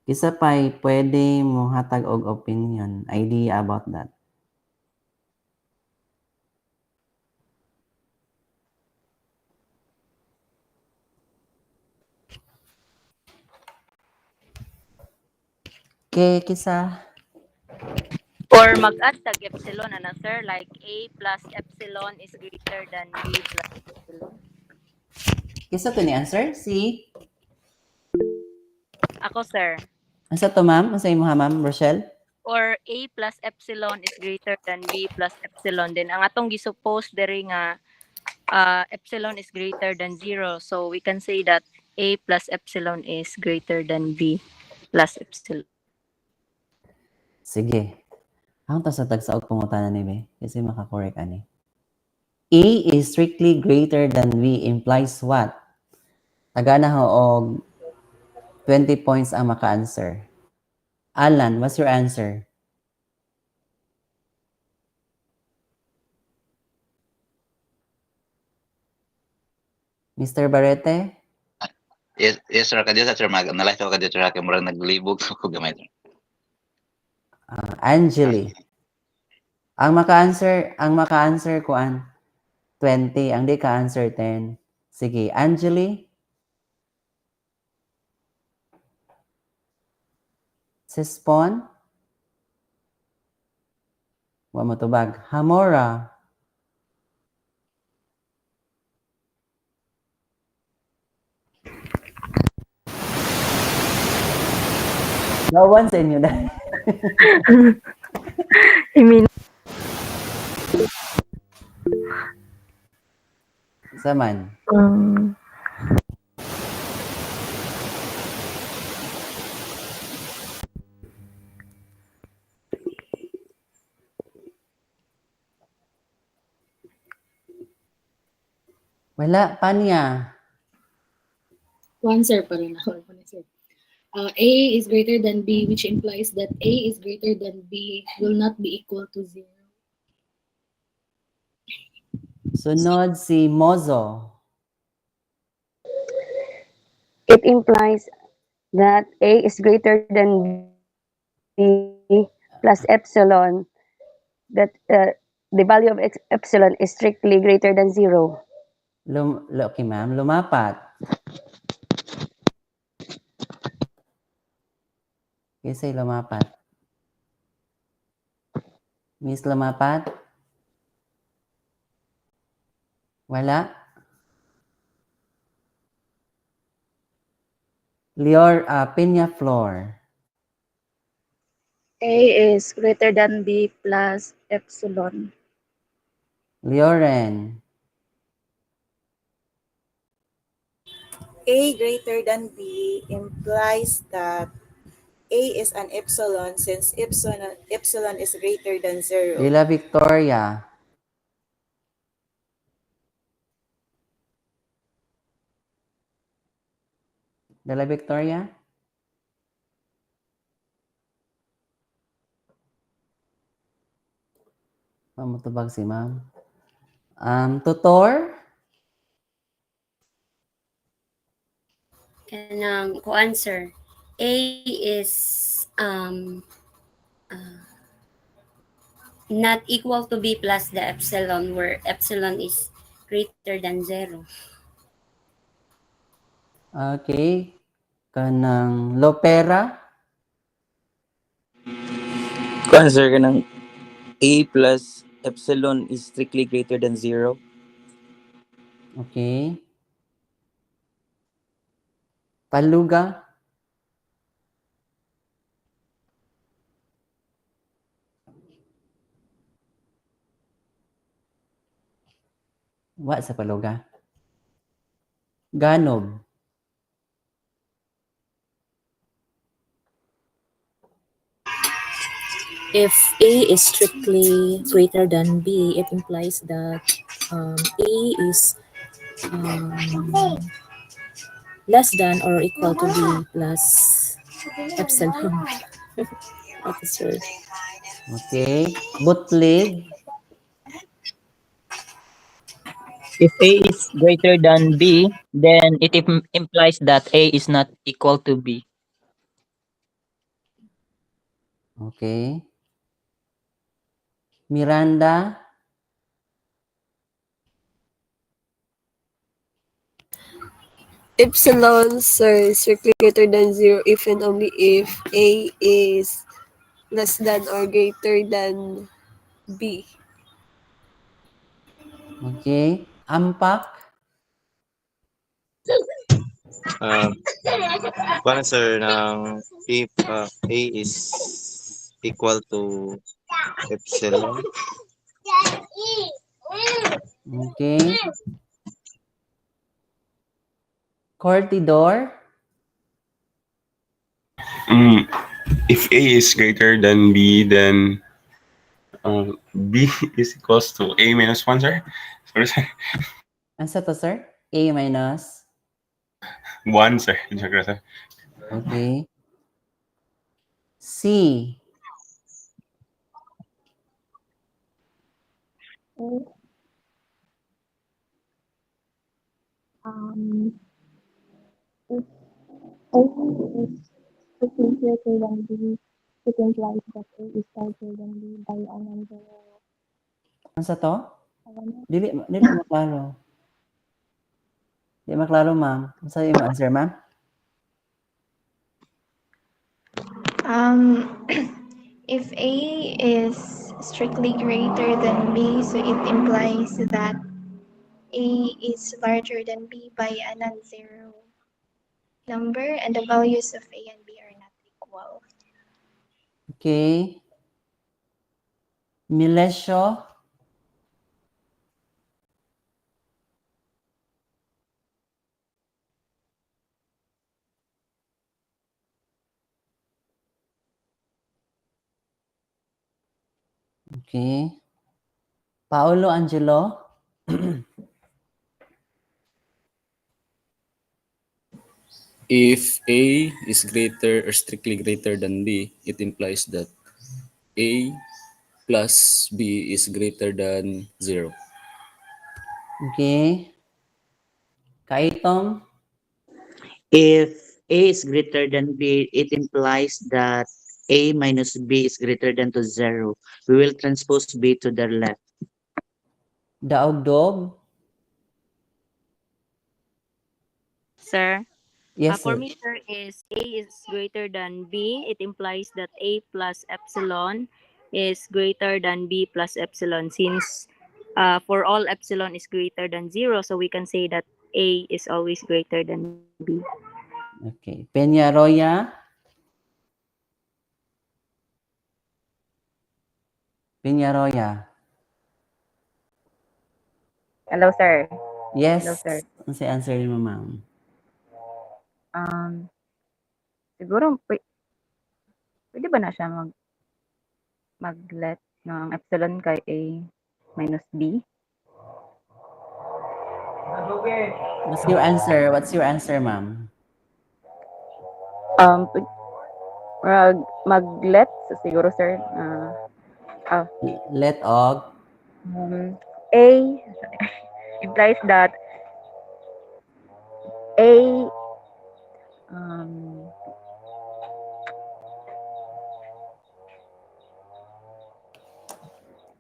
Isa pa'y pwede mo hatag og opinion, idea about that. Okay, kisa. Or mag-add tag epsilon, ano, sir? Like A plus epsilon is greater than B plus epsilon. Kisa to ni answer? Si? Ako, sir. Asa to, ma'am? Asa imo ha, ma'am? Rochelle? Or A plus epsilon is greater than B plus epsilon. Then, ang atong gisuppose diri nga epsilon is greater than 0. So, we can say that A plus epsilon is greater than B plus epsilon. Sige. Ang ta sa tagsaog pangutana ni Be, kasi makakorek ani. A is strictly greater than B implies what? Tagana ho og 20 points ang maka-answer. Alan, what's your answer? Mr. Barrete? Yes, sir. Kadyo sir. Mag-analyze ako kadyo sir. Kaya murang naglibog ako gamay sir. Angeli. Ang maka-answer kuan 20, ang di ka-answer 10. Sige, Angeli. Sispon. Wa mo tubag. Hamora. Gawan sa inyo na. I mean, Saman. Wala pa niya. One, sir, pa rin ako. Sir. A is greater than B, which implies that A is greater than B will not be equal to 0. Sunod si Mozo. It implies that A is greater than B plus epsilon, that the value of epsilon is strictly greater than 0. Okay, ma'am. Lumapat. Kasi lumapat. Miss lumapat? Wala? Peña Flor. A is greater than B plus epsilon. Leoren. A greater than B implies that A is an epsilon since epsilon is greater than 0. Dila Victoria. Dila Victoria? Mamutubag si ma'am. Tutor? Kanang ko answer. A is not equal to B plus the epsilon, where epsilon is greater than 0. Okay. Kanang Lopera? Answer ka ng A plus epsilon is strictly greater than 0. Okay. Paluga? Wa sa paluga. Ganog. If A is strictly greater than B, it implies that A is less than or equal to B plus epsilon. Okay, sir. Okay. Butlig. If A is greater than B, then it implies that A is not equal to B. Okay. Miranda. Epsilon, sir, is strictly greater than 0 if and only if A is less than or greater than B. Okay. Ampak. Parang sir, ng if A is equal to epsilon. Okay. Cortidor. If A is greater than B, then B is equals to A minus 1, sir? Sorry, sir. Ansa to, sir? A minus 1, sir. Joke, sir. Okay. C. If A is strictly greater than B, it implies that A is larger than B by a number. Ansa to? Dili maklaro. Dili maklaro, ma'am. Ansa yung answer, ma'am? If A is strictly greater than B, so it implies that A is larger than B by a non-zero number, and the values of A and B are not equal. Okay. Milesio. Okay. Paolo Angelo. If A is greater or strictly greater than B, it implies that A plus B is greater than 0. Okay. Kaitom. If A is greater than B, it implies that A minus B is greater than to 0. We will transpose B to the left. Daugdog. Sir? Yes, For sir. me, sir, is A is greater than B. It implies that A plus epsilon is greater than B plus epsilon since for all epsilon is greater than 0. So we can say that A is always greater than B. Okay. Peñaroya. Peñaroya. Hello, sir. Yes. Hello, sir. Ano si answer mo, ma'am? Siguro, pwede ba na siya mag-let ng epsilon kay A minus B? What's your answer? What's your answer, ma'am? Mag-let siguro, sir. Let og. A implies that A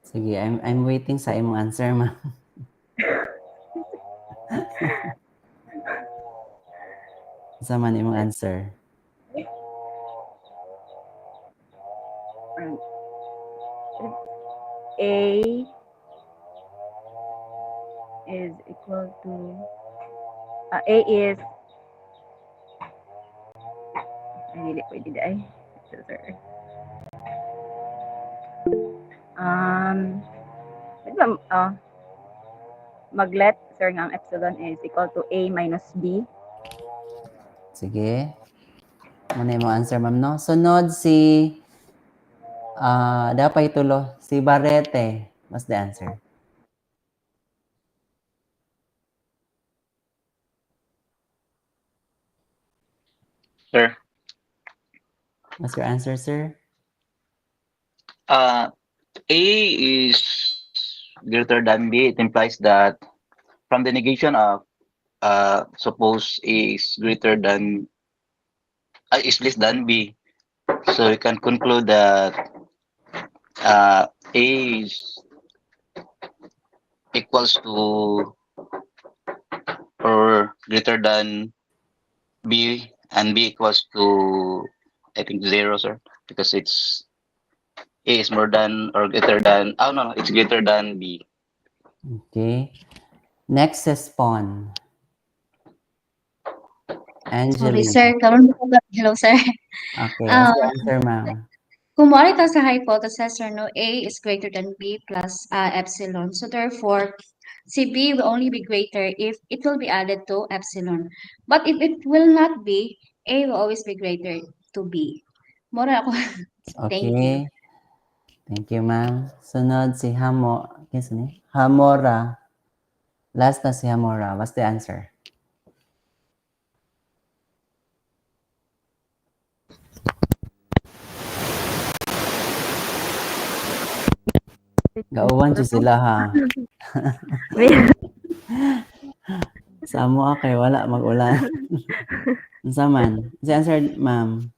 Sige, I'm waiting sa imong answer, ma'am. Sa man imong answer? A is equal to A is dili pwede di ay. So, sir. Pwede ba, maglet, sir, nga ang epsilon is equal to A minus B. Sige. Muna yung answer, ma'am, no? Sunod si dapat itulo si Barrete. What's the answer? Sir, What's your answer, sir? A is greater than B. It implies that from the negation of suppose A is greater than is less than B. So we can conclude that A is equals to or greater than B and B equals to, I think, 0, sir, because it's A is more than or greater than, oh no, it's greater than B. Okay. Next is Spawn. Sorry, Angeline. sir. Hello, sir. Okay, what's your answer, ma'am? Kung mawala ito sa hypothesis, sir, no, A is greater than B plus epsilon. So therefore, si B will only be greater if it will be added to epsilon. But if it will not be, A will always be greater to B. Mura ako. Thank you. Okay. Thank you, ma'am. Sunod si Hamora. Last na si Hamora. What's the answer? Gauwan siya sila, ha? Samo kay wala mag-ulan. Unsa man? Si answer, ma'am.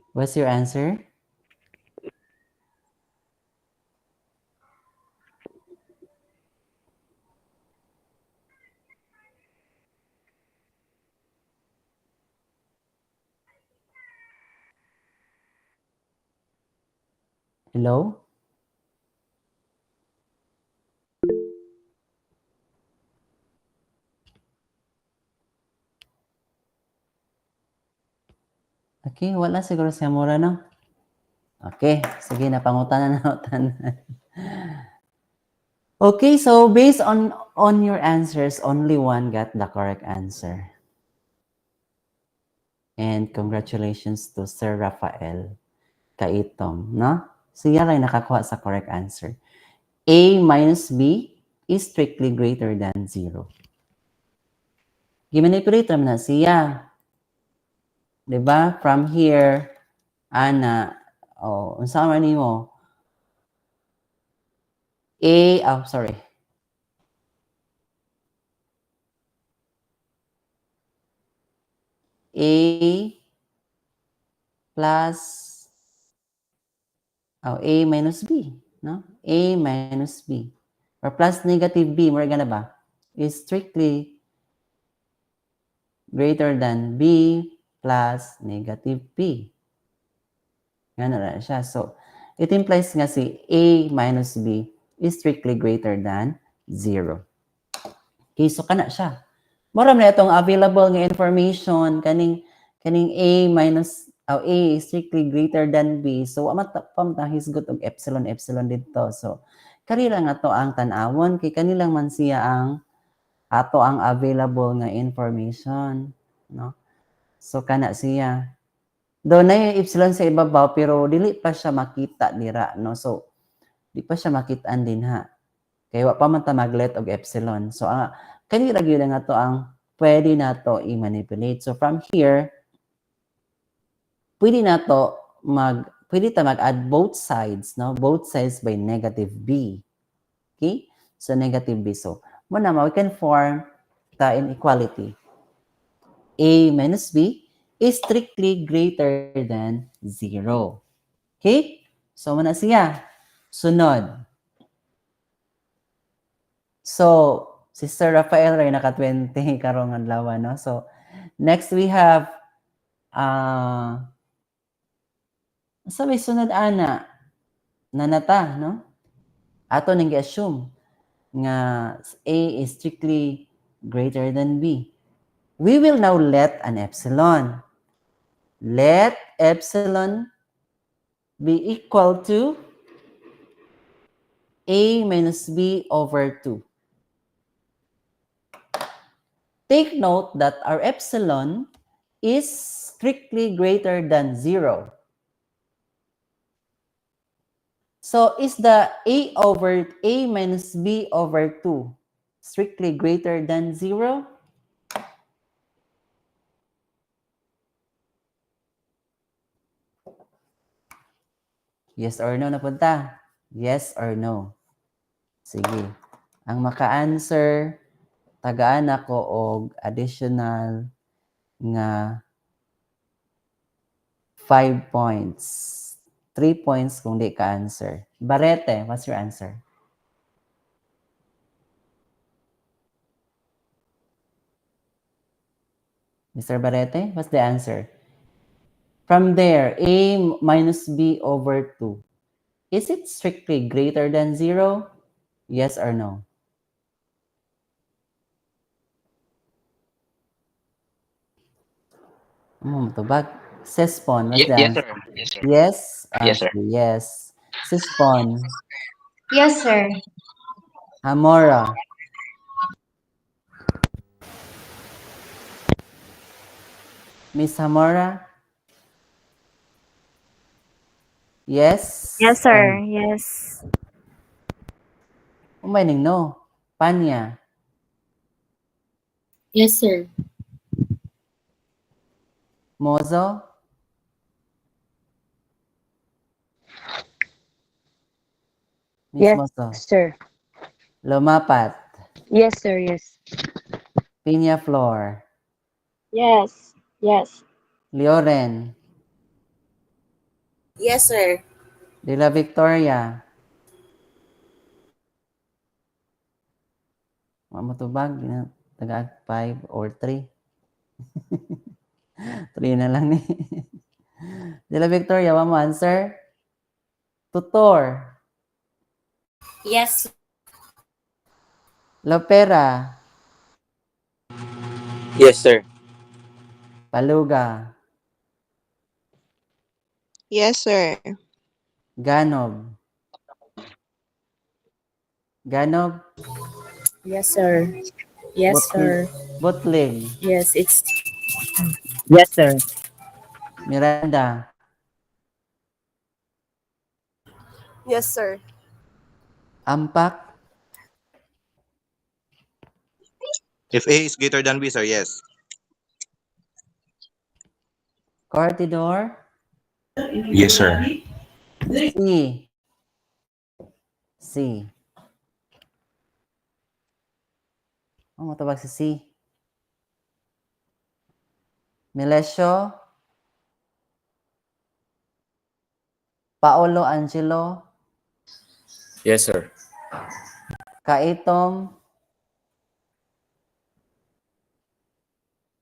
What's your answer? Hello? Okay, wala siguro si Hamora, no? Okay, sige, napangutan na tanan. Okay, so based on your answers, only one got the correct answer. And congratulations to Sir Rafael Kaitom, no? Siya lang nakakuha sa correct answer. A minus B is strictly greater than 0. Gimanipulate naman na siya. Diba? From here, ana, unsa man nimo? Sorry. A plus A minus B, no? A minus B or plus negative B, more gana ba? Is strictly greater than B plus negative B. Gana na siya. So, it implies nga si A minus B is strictly greater than 0. Okay, so kana siya. Mura na itong available nga information kaning A minus A is strictly greater than B. So, hisgot og epsilon dito. So, kanila nga to ang tanawon kay kanilang man siya ang ato ang available nga information, no? So, kana siya. Doon na yung epsilon sa ibabaw pero dili pa siya makita dira, no? So, di pa siya makitaan din, ha? Kaya wa pa man ta maglet og epsilon. So, kanila gyud nga to ang pwede na to i-manipulate. So, from here, pwede ta mag-add both sides, no? Both sides by negative B. Okay? So, negative B. So, muna we can form the inequality. A minus B is strictly greater than 0. Okay? So, muna siya. Sunod. So, Sister Rafael ray naka 20 karong adlaw, no? So, next we have sa may sunod ana nanata, no? Ato ning gi-assume nga A is strictly greater than B. We will now let an epsilon. Let epsilon be equal to A minus B over 2. Take note that our epsilon is strictly greater than 0. So is the A over A minus B over 2 strictly greater than 0? Yes or no na punta? Yes or no? Sige. Ang maka-answer, tagaan ako og additional nga 5 points. 3 points kung di ka answer. Barete, what's your answer? Mr. Barete, what's the answer? From there, A minus B over 2. Is it strictly greater than 0? Yes or no? Matubag. Sespon, what's the Yes, answer? sir. Yes, sir. Yes? Yes, sir. Okay, yes. Sespon. Yes, sir. Hamora. Miss Hamora? Yes? Yes, sir. Yes. Umayning no. Panya. Yes, sir. Mozo? Miss Yes, Mozo. sir. Lumapat. Yes, sir. Yes. Pinya Flor. Yes. Yes. Leoren. Yes, sir. De La Victoria. Matubag. Taga 5 or 3. 3 na lang ni. De La Victoria, mo answer? Tutor. Yes. Lopera. Yes, sir. Paluga. Yes, sir. Ganob. Ganob. Yes, sir. Yes, sir. Butlig. Yes, it's Yes, sir. Miranda. Yes, sir. Ampak. If A is greater than B, sir, yes. Cortidor. Yes, sir. C. C. Matubag si C. Melesio. Paolo Angelo. Yes, sir. Kaitom.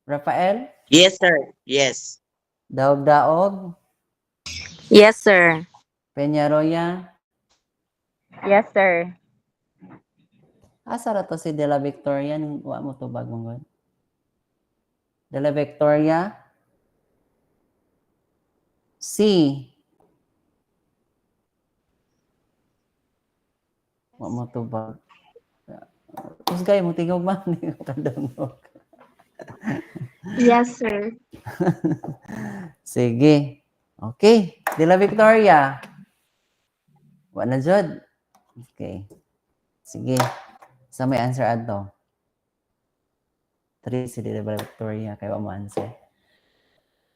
Rafael. Yes, sir. Yes. Daog-daog. Yes, sir. Peñaroya. Yes, sir. Asa ra to si De La Victoria ning wa mo tubag mong god. De La Victoria. C. Wa mo tubag. Kusgay mo tingog man ni kadungog. Yes, sir. Sige. Okay. De La Victoria. Wa na jud. Okay. Sige. Sa may answer adto. 3 si De La Victoria kay wa mo answer.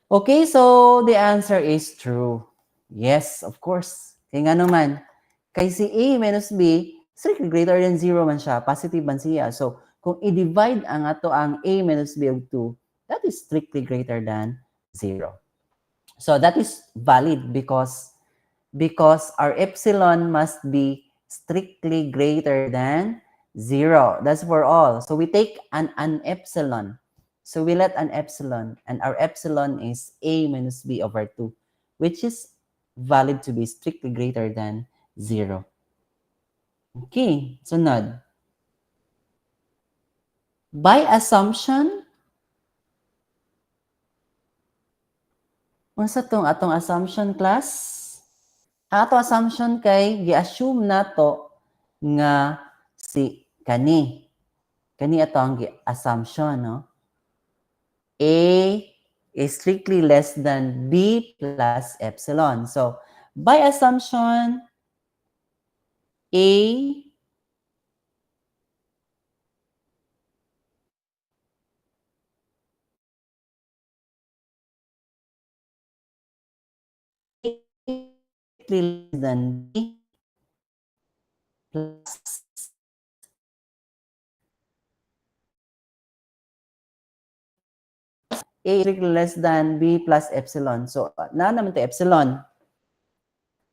Okay, so the answer is true. Yes, of course. Kaya nga naman, kay si A minus B, strictly greater than 0 man siya. Positive man siya. So, kung i-divide ang ato ang A minus B of 2, that is strictly greater than 0. So, that is valid because because our epsilon must be strictly greater than 0. That's for all. So we take an epsilon. So we let an epsilon, and our epsilon is a minus b over 2, which is valid to be strictly greater than 0. Okay, sunod. By assumption, unsa tong atong assumption, class? Ang atong assumption kay gi-assume nato nga si kani ato ang assumption, no? A is strictly less than B plus epsilon. So, by assumption, A strictly less than B plus A strictly less than B plus epsilon. So, na naman to epsilon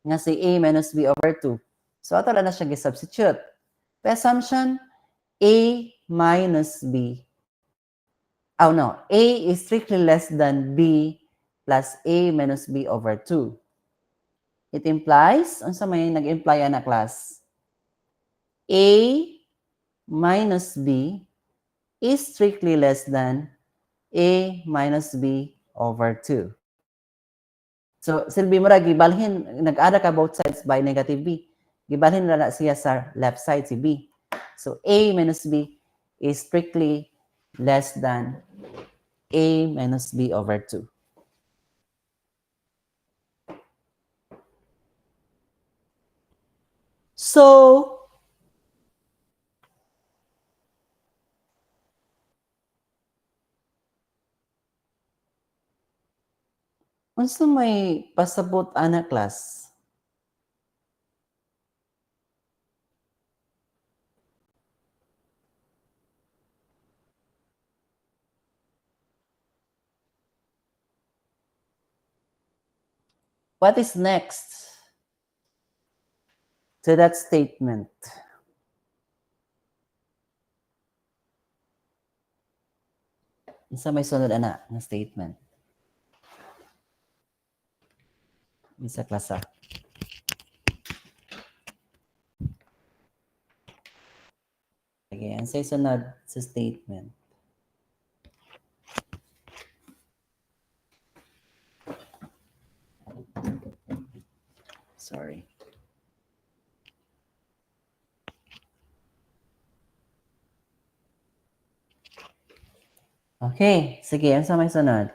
nga si A minus B over 2. So, ato na siya gi-substitute. By assumption, A minus B. Oh no, A is strictly less than B plus A minus B over 2. It implies, unsa may nag-imply na class? A minus B is strictly less than A minus B over 2. So, silbi mo ra, gibalhin, nag-ada ka both sides by negative B. Gibalhin na siya sa left side, si B. So, A minus B is strictly less than A minus B over 2. So, unsa may pasabot ana class? What is next to that statement? Unsa may sunod ana nga statement? Isa klasa. Okay, ansay sunod sa statement. Sorry. Okay, sige, ang sa may sunod.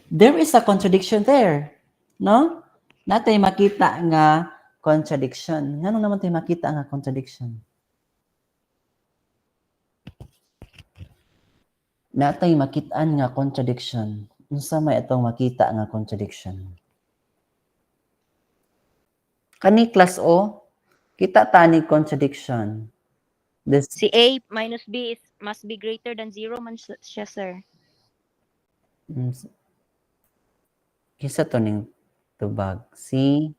There is a contradiction there, no? Natay makita nga contradiction. Ngano naman tayo makita nga contradiction? Natay makitaan nga contradiction. Unsa may atong makita nga contradiction? Kani class O, kita tani contradiction. This Si A minus B must be greater than 0 man siya, sir. Kisa to ning tubag. Si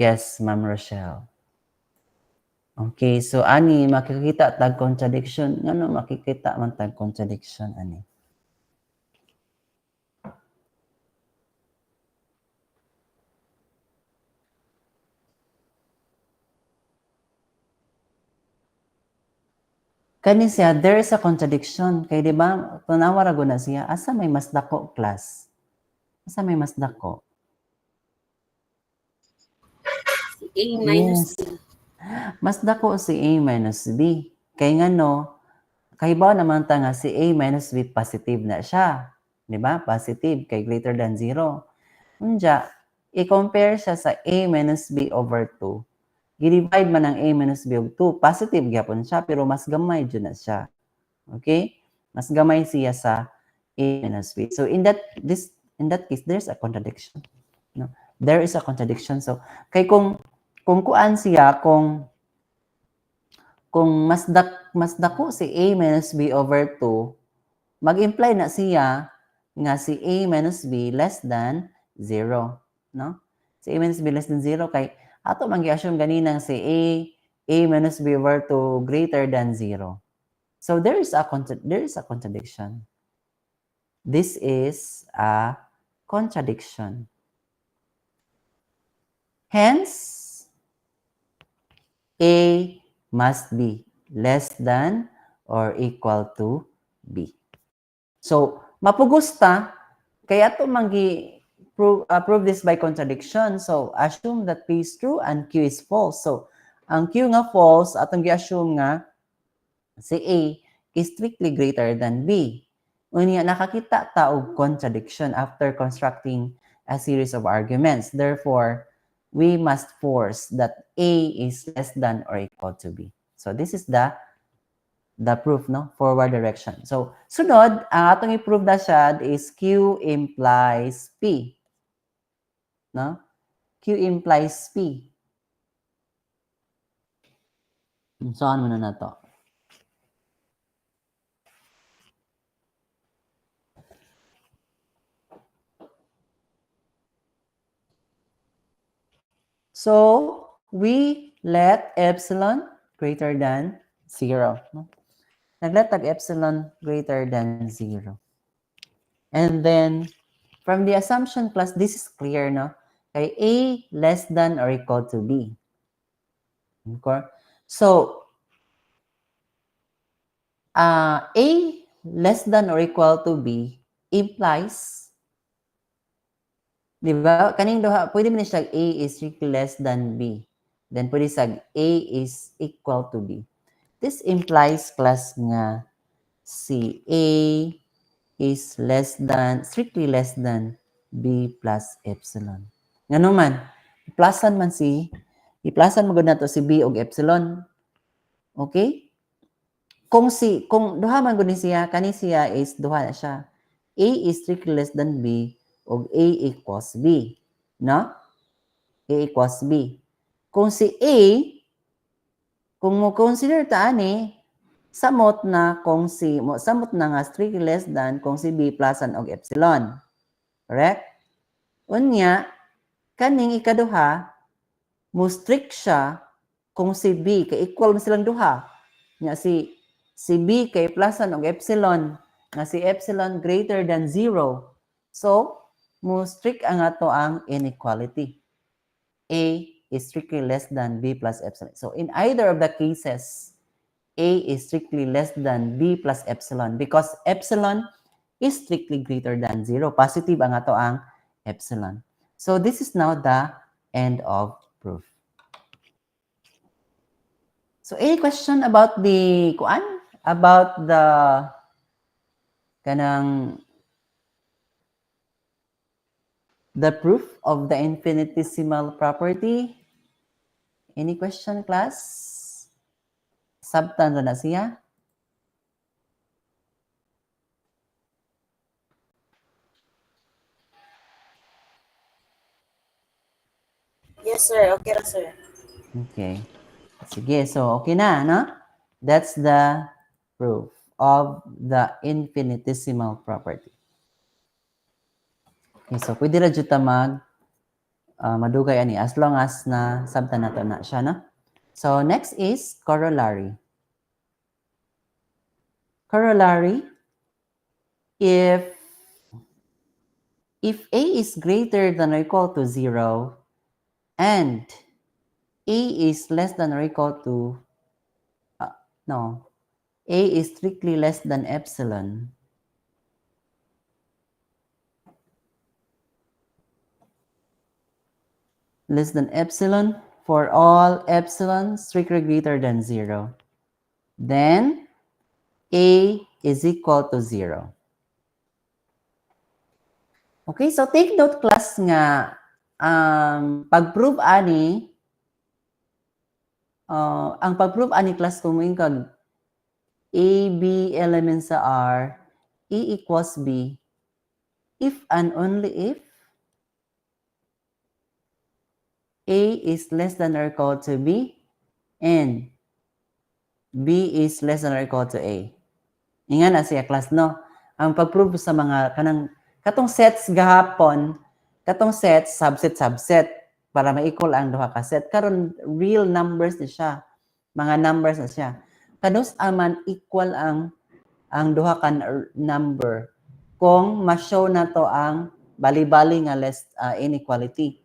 yes, Ma'am Rochelle. Okay, so ani makikita tag contradiction. Ngano makikita man tag contradiction ani? Kani siya, there is a contradiction. Kay di ba, tunawa ra na siya, asa may mas dako class? Asa may mas dako? A minus B. Mas dako si A minus B. Kay ngano, kay ba naman ta nga si A minus B positive na siya. Di ba? Positive, kay greater than 0. Unja, i-compare siya sa A minus B over 2. Gi-divide man ang A minus B over 2. Positive gyapon siya, pero mas gamay dyan na siya. Okay? Mas gamay siya sa A minus B. So in that case, there's a contradiction. No? There is a contradiction. So, kay kung kuan siya, kung kung mas dako si A minus B over 2, mag-imply na siya nga si A minus B less than 0, no? Si A minus B less than 0 kay ato mag-assume ganinang si A minus B over 2 greater than 0. So there is a contradiction. This is a contradiction. Hence, A must be less than or equal to B. So, mapugusta, kaya ito prove this by contradiction. So, assume that P is true and Q is false. So, ang Q nga false, atong gi-assume nga si A is strictly greater than B. Unya, nakakita ta og contradiction after constructing a series of arguments. Therefore, we must force that A is less than or equal to B. So, this is the proof, no? Forward direction. So, sunod, ang atong i-prove na siya is Q implies P. No? Q implies P. Saan mo na to? So, we let epsilon greater than 0. No? Naglatag epsilon greater than 0. And then, from the assumption class, this is clear, no? Kay A less than or equal to B. Okay? So, A less than or equal to B implies, di ba? Kaning duha, pwede mo siya A is less than B. Then, pwede sag A is equal to B. This implies class nga si A is strictly less than B plus epsilon. Nga naman, iplasan mo gud nato si B og epsilon. Okay? Kung duha man gud ni siya, kani siya is duha na siya. A is strictly less than B og A equals B. No? A equals B. Kung si A, kung mo consider ta ani, samot na nga strictly less than kung si B plusan og epsilon. Correct? Unya, kaning ikaduha, mo strict siya kung si B kay equal mo silang duha. Nga si B kay plusan og epsilon, nga si epsilon greater than 0. So, mo strict ang ato ang inequality. A is strictly less than B plus epsilon. So, in either of the cases, A is strictly less than B plus epsilon because epsilon is strictly greater than 0. Positive ang ato ang epsilon. So, this is now the end of proof. So, any question about the proof of the infinitesimal property? Any question, class? Sabtan na siya? Yes, sir. Okay ra, sir. Okay. Sige, so okay na, no? That's the proof of the infinitesimal property. Okay, so pwede ra jud ta madugay ani as long as na sabtan nato na siya, no? So next is corollary. Corollary, if A is greater than or equal to 0 and A is less than or equal to A is strictly less than epsilon, less than epsilon for all epsilon strictly greater than 0, then A is equal to 0. Okay, so take note, class, nga pag-prove ani, ang pag-prove ani, class, kung mo kag A, B elements sa R, A equals B, if and only if A is less than or equal to B, and B is less than or equal to A. Inga na siya class, no? Ang pag-prove sa mga katong sets gahapon, katong sets, subset, para ma-equal ang duha ka set. Karon real numbers na siya. Mga numbers na siya. Kanus aman equal ang duha ka number kung ma-show na to ang bali-bali nga inequality.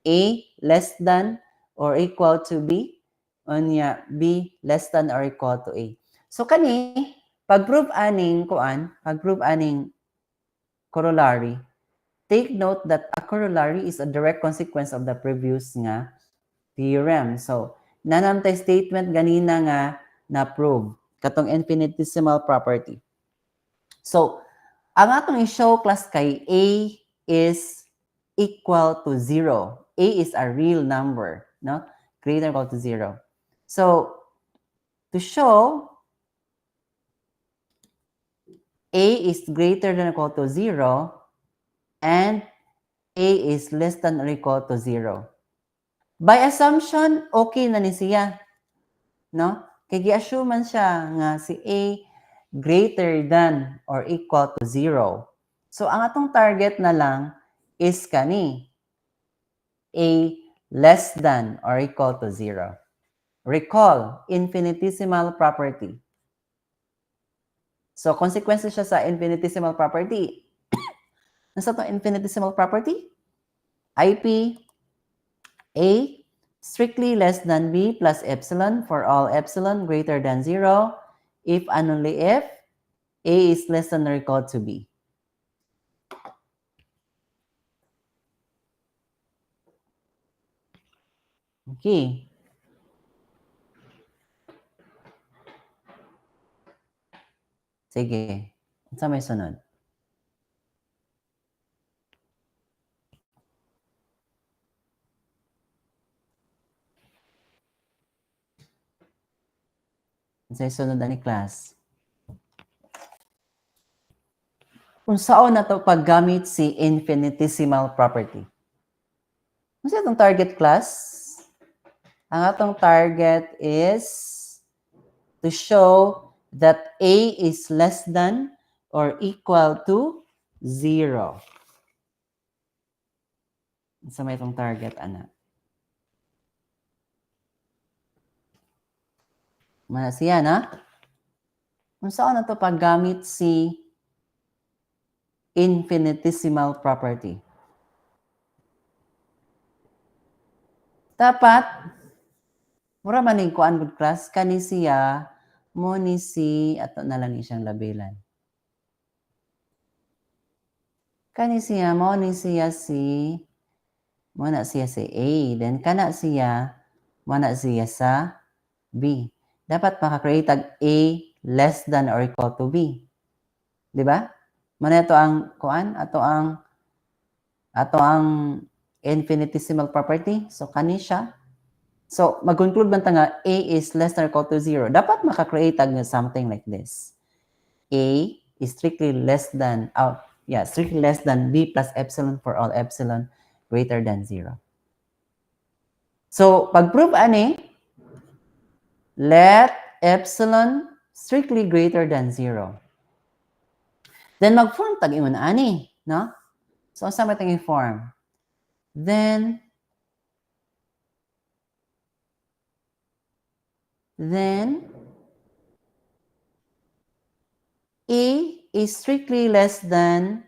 A less than or equal to B, unya B less than or equal to A. So kani pag-prove aning corollary, take note that a corollary is a direct consequence of the previous nga theorem. So nanamtay statement ganina nga na-prove katong infinitesimal property. So ang atong i-show class kay A is equal to 0. A is a real number, no? Greater or equal to 0. So, to show A is greater than or equal to 0 and A is less than or equal to 0. By assumption, okay na ni siya, no? Kaya gi-assume man siya nga si A greater than or equal to 0. So, ang atong target na lang is kani, A less than or equal to 0. Recall, infinitesimal property. So, consequences siya sa infinitesimal property. Nasa itong infinitesimal property? IP, A strictly less than B plus epsilon for all epsilon greater than 0 if and only if A is less than or equal to B. Okay. Sige. Sa may sunod. Sa sunod ani class. Kung saan na to paggamit si infinitesimal property. Ano sa itong target class? Ang atong target is to show that A is less than or equal to 0. Sa may itong target, anak. Mana siya, na? Kung saan na to paggamit si infinitesimal property. Dapat, mura maning kuan good class, kani siya, mo ni si, ato na lang siyang labelan. Kani siya, mo ni siya si, mo na siya si A, then kana siya, mo na siya sa B. Dapat makakreate ag A less than or equal to B. Di ba? Muna ito ang kuan, ato ang infinitesimal property. So, kani siya. So, mag-conclude man ta nga A is less than or equal to 0. Dapat makakreate ag something like this. A is strictly less than, strictly less than B plus epsilon for all epsilon greater than 0. So, pag-prove ani, let epsilon strictly greater than 0. Then, mag-form tag ingon ani, no? So, sa matang i-form? Then, A is strictly less than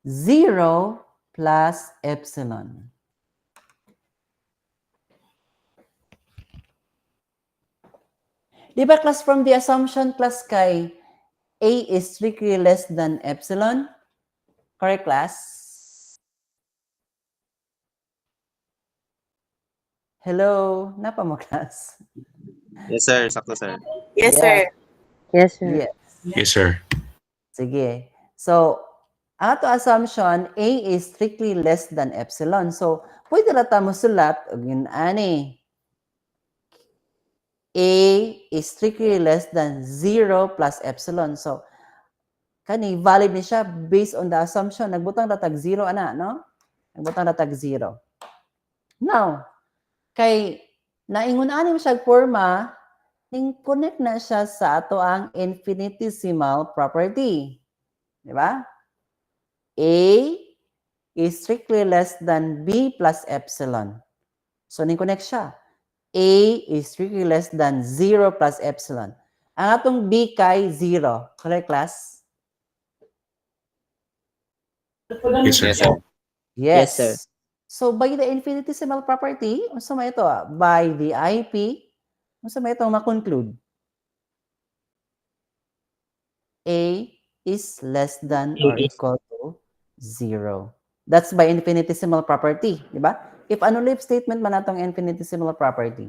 0 plus epsilon. Di ba class from the assumption class kay A is strictly less than epsilon? Correct class? Hello? Napa mo class? Yes, sir. Sakto, sir. Yes, sir. Yes, sir. Yes. Yes, sir. Sige. So, ang ato assumption, A is strictly less than epsilon. So, pwede na mo sulat, yun ani. A is strictly less than 0 plus epsilon. So, kani, valid ni siya based on the assumption. Nagbutang datag 0, ana, no? Nagbutang datag 0. Now, kay, naingun ani mo siya forma, ning connect na siya sa ato ang infinitesimal property. Di ba? A is strictly less than B plus epsilon. So, ning connect siya. A is strictly less than 0 plus epsilon. Ang atong B kay 0. Correct, class? Yes, sir. Yes, sir. Yes. Yes, sir. So, by the infinitesimal property, unsa may ito? By the IP, unsa may itong makonclude? A is less than or equal to 0. That's by infinitesimal property, di ba? If ano if statement man natong infinitesimal property.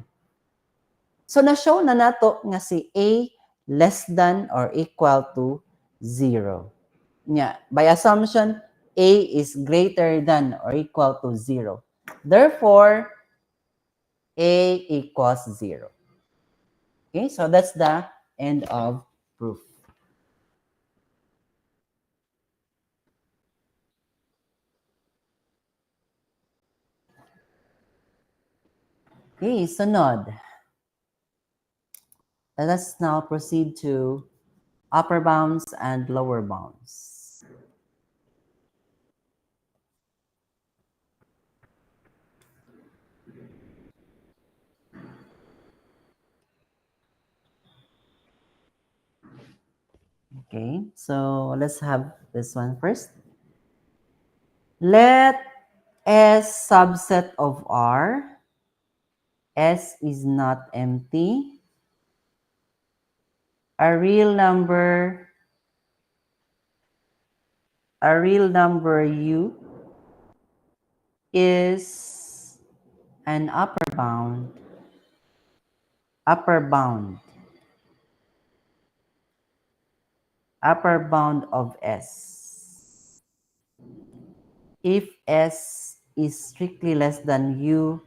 So na-show na nato nga si A less than or equal to 0. Nya, by assumption, A is greater than or equal to 0. Therefore, A equals 0. Okay, so that's the end of proof. Okay, sunod. Let us now proceed to upper bounds and lower bounds. Okay, so let's have this one first. Let S subset of R, S is not empty, a real number U is an upper bound of S. If S is strictly less than U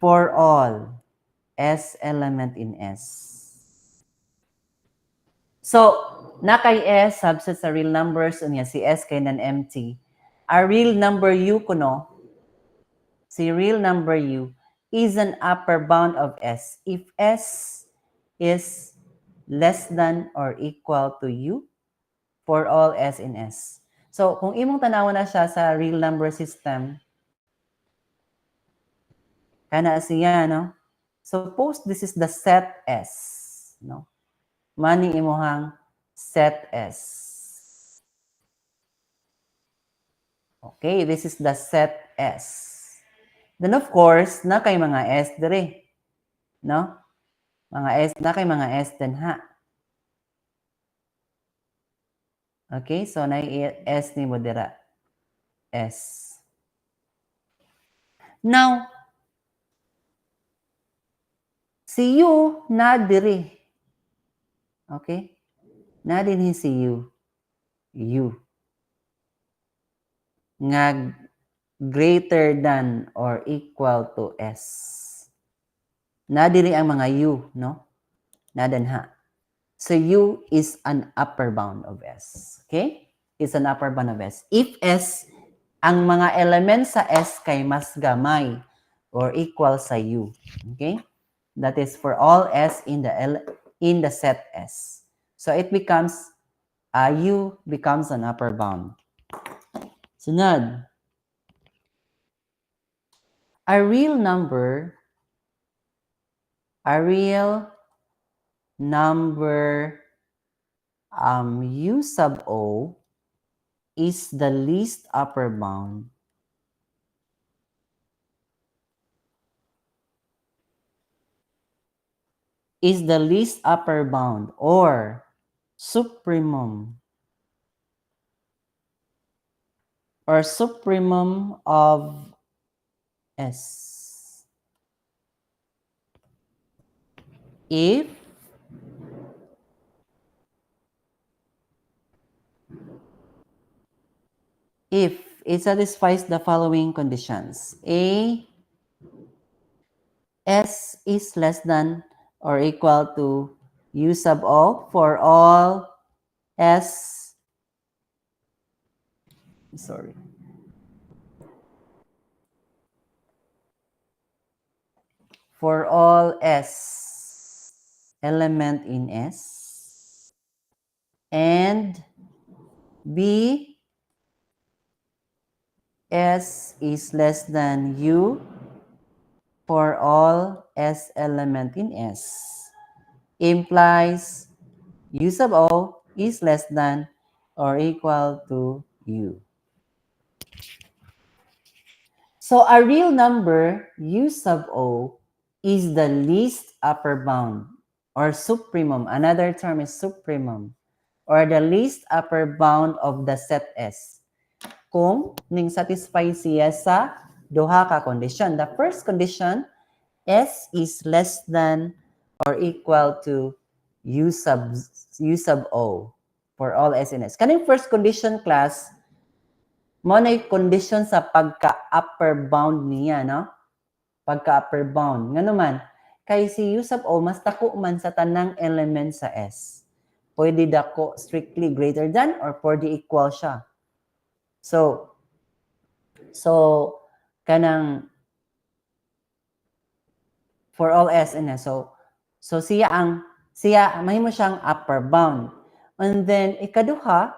for all S element in S. So, na kay S, subset sa real numbers, unya si S kay non-empty. A real number U kuno, si real number U is an upper bound of S. If S is less than or equal to U for all S in S. So, kung imong tanawan na siya sa real number system, kana siya, no? Suppose this is the set S, no? Mani imuhang set S. Okay, this is the set S. Then of course, na kay mga S dire, no? Mga S, na kay mga S din ha. Okay, so na S ni mo dira. S. Now, si U na diri. Okay? Na din si U. U. Nga greater than or equal to S. Na diri ang mga U, no? Na din ha. So U is an upper bound of S. Okay? It's an upper bound of S. If S, ang mga elements sa S kay mas gamay or equal sa U. Okay? That is for all S in the set S. So it becomes, U becomes an upper bound. Sunod. A real number U sub O is the least upper bound or supremum of S. If it satisfies the following conditions. A, S is less than or equal to U sub O for all S, for all S element in S, and B, S is less than U for all S element in S, implies U sub O is less than or equal to U. So a real number, U sub O, is the least upper bound or supremum. Another term is supremum, or the least upper bound of the set S. Kung ning satisfy siya sa duha ka condition. The first condition, S is less than or equal to U sub O for all S in S. Kaning first condition, class, mo na condition sa pagka-upper bound niya, no? Pagka-upper bound. Nga naman, kay si U sub O, mas dako man sa tanang element sa S. Pwede dako strictly greater than or pwede equal siya. So kanang for all S in S. So siya mahimo siyang upper bound. And then ikaduha,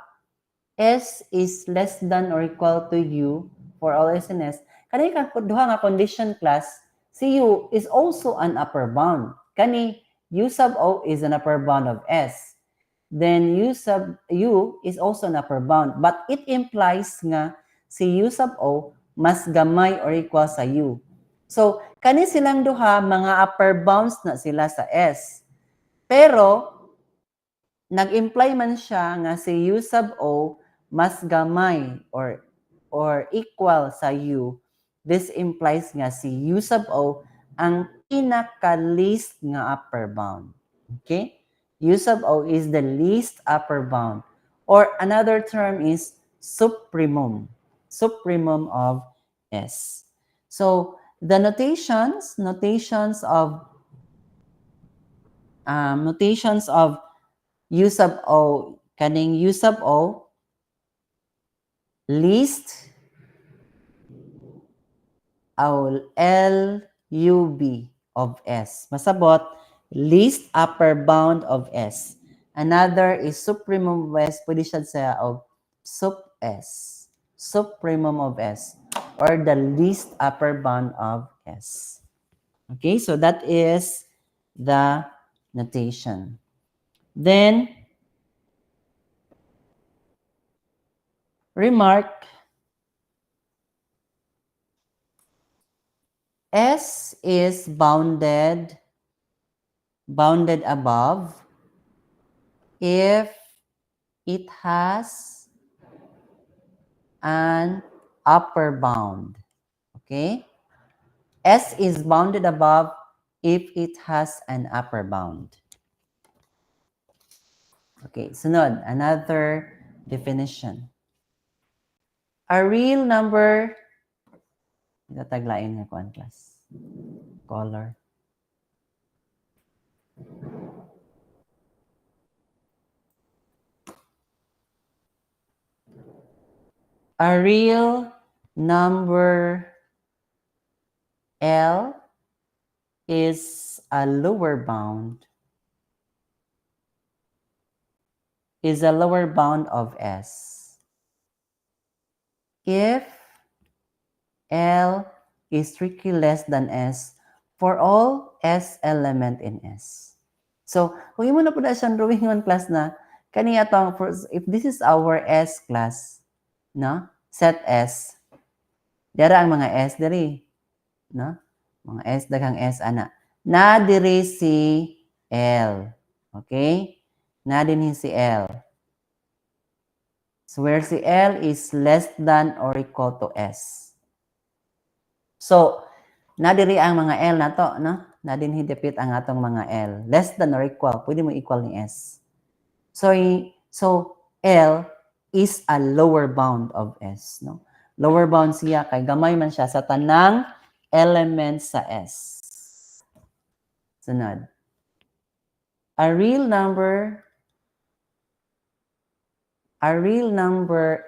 S is less than or equal to U for all S and S. Kani ka duha nga condition, class, si U is also an upper bound. Kani U sub O is an upper bound of S. Then U sub U is also an upper bound, but it implies nga si U sub O mas gamay or equal sa U. So kani silang duha mga upper bounds na sila sa S. Pero nag-imply man siya nga si U sub O mas gamay or equal sa U. This implies nga si U sub O ang pinaka-least nga upper bound. Okay? U sub O is the least upper bound. Or another term is supremum. Supremum of S. So the notations of U sub O, kaning U sub O, least LUB of S. Masabot, least upper bound of S. Another is supremum of S, pwede siya sa of sup S. Supremum of S, or the least upper bound of S. Okay, so that is the notation. Then, remark, S is bounded above if it has an upper bound. Okay? S is bounded above if it has an upper bound. Okay, sunod, another definition. A real number, itataglain nga kuan, class. Color. A real number L is a lower bound of S. If L is strictly less than S for all S element in S. So, kung imo na po na siyang drawing on, class, na kaniya tong, if this is our S class, no? Set S. Dara ang mga S diri, no? Mga S, daghang S ana. Na diri si L. Okay? Na dinhi si L. So where si L is less than or equal to S. So, na diri ang mga L na to, no? Na dinhi dapit ang atong mga L. Less than or equal, pwede mo equal ni S. So L is a lower bound of S, no? Lower bound siya kay gamay man siya sa tanang elements sa S. Sunod. A real number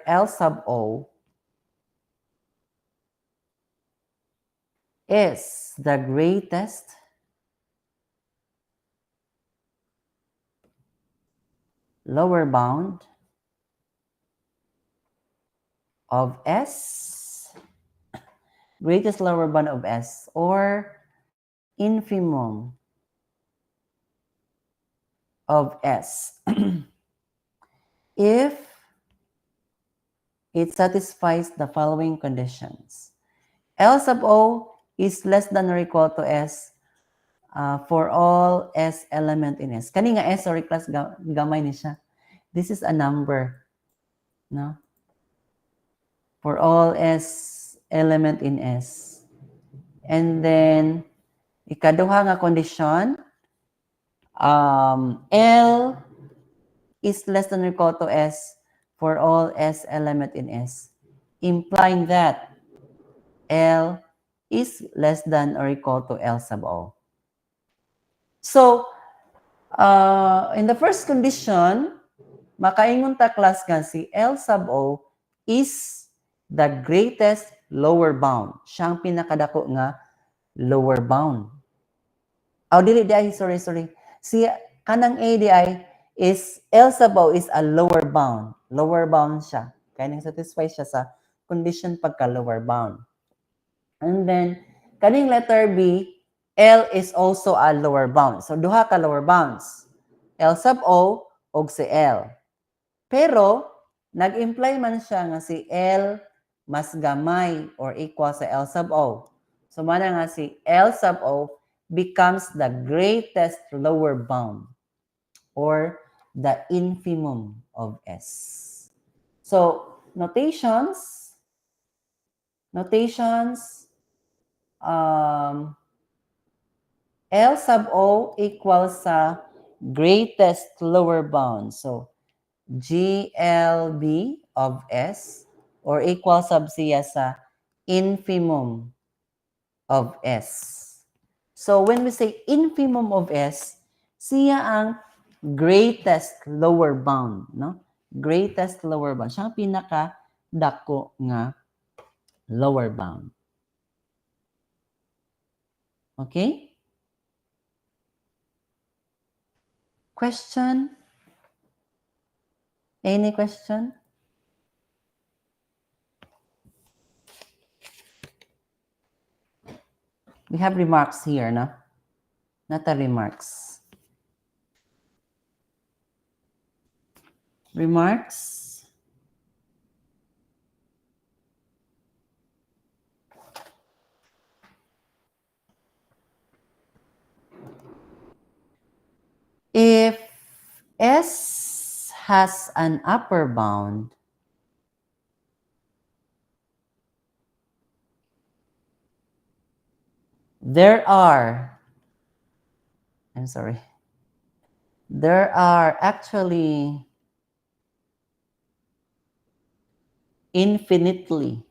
L sub O is the greatest lower bound of S, greatest lower bound of S, or infimum of S if it satisfies the following conditions. L sub O is less than or equal to S for all S element in S. Kani nga S, sorry class, gamay ni siya. This is a number, no? For all S element in S. And then, ikaduha nga condition, L is less than or equal to S for all S element in S, implying that L is less than or equal to L sub O. So, in the first condition, makaingon ta class nga si L sub O is the greatest lower bound. Siyang pinakadako nga lower bound. Oh, dili di ay, sorry. Si kanang A di ay is L sub O is a lower bound. Lower bound siya. Kaya nang satisfy siya sa condition pagka lower bound. And then, kaning letter B, L is also a lower bound. So, duha ka lower bounds. L sub O o si L. Pero, nag-imply man siya nga si L mas gamay or equal sa L sub O. So, mana nga si L sub O becomes the greatest lower bound or the infimum of S. So, notations, L sub O equals sa greatest lower bound. So, GLB of S or equal sub siya sa infimum of S. So, when we say infimum of S, siya ang greatest lower bound, no? Greatest lower bound. Siya ang pinaka-dako nga lower bound. Okay? Question? Any question? We have remarks here, no? Not a remarks. Remarks? If S has an upper bound, there are actually infinitely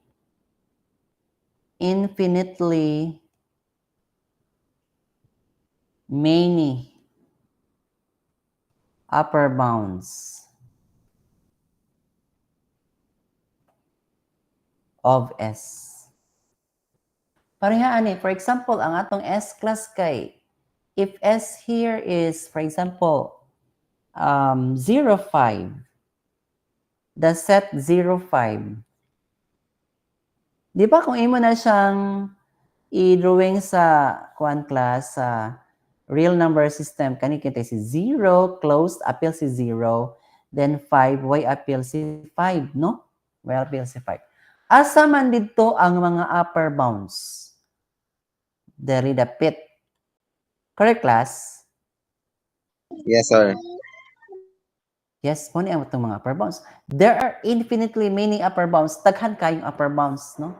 many upper bounds of S. Parehaan for example, ang atong S class kay, if S here is, for example, 0, 5, the set 0, 5. Di ba kung imo na siyang i-drawing sa class, sa real number system, kani kita si 0, closed, appeal si 0, then 5, y appeal si 5, no? Y appeal si 5. Asa man dito ang mga upper bounds? Dari dapit. Correct, class? Yes, sir. Yes, mo ni ang itong mga upper bounds. There are infinitely many upper bounds. Taghan kayong upper bounds, no?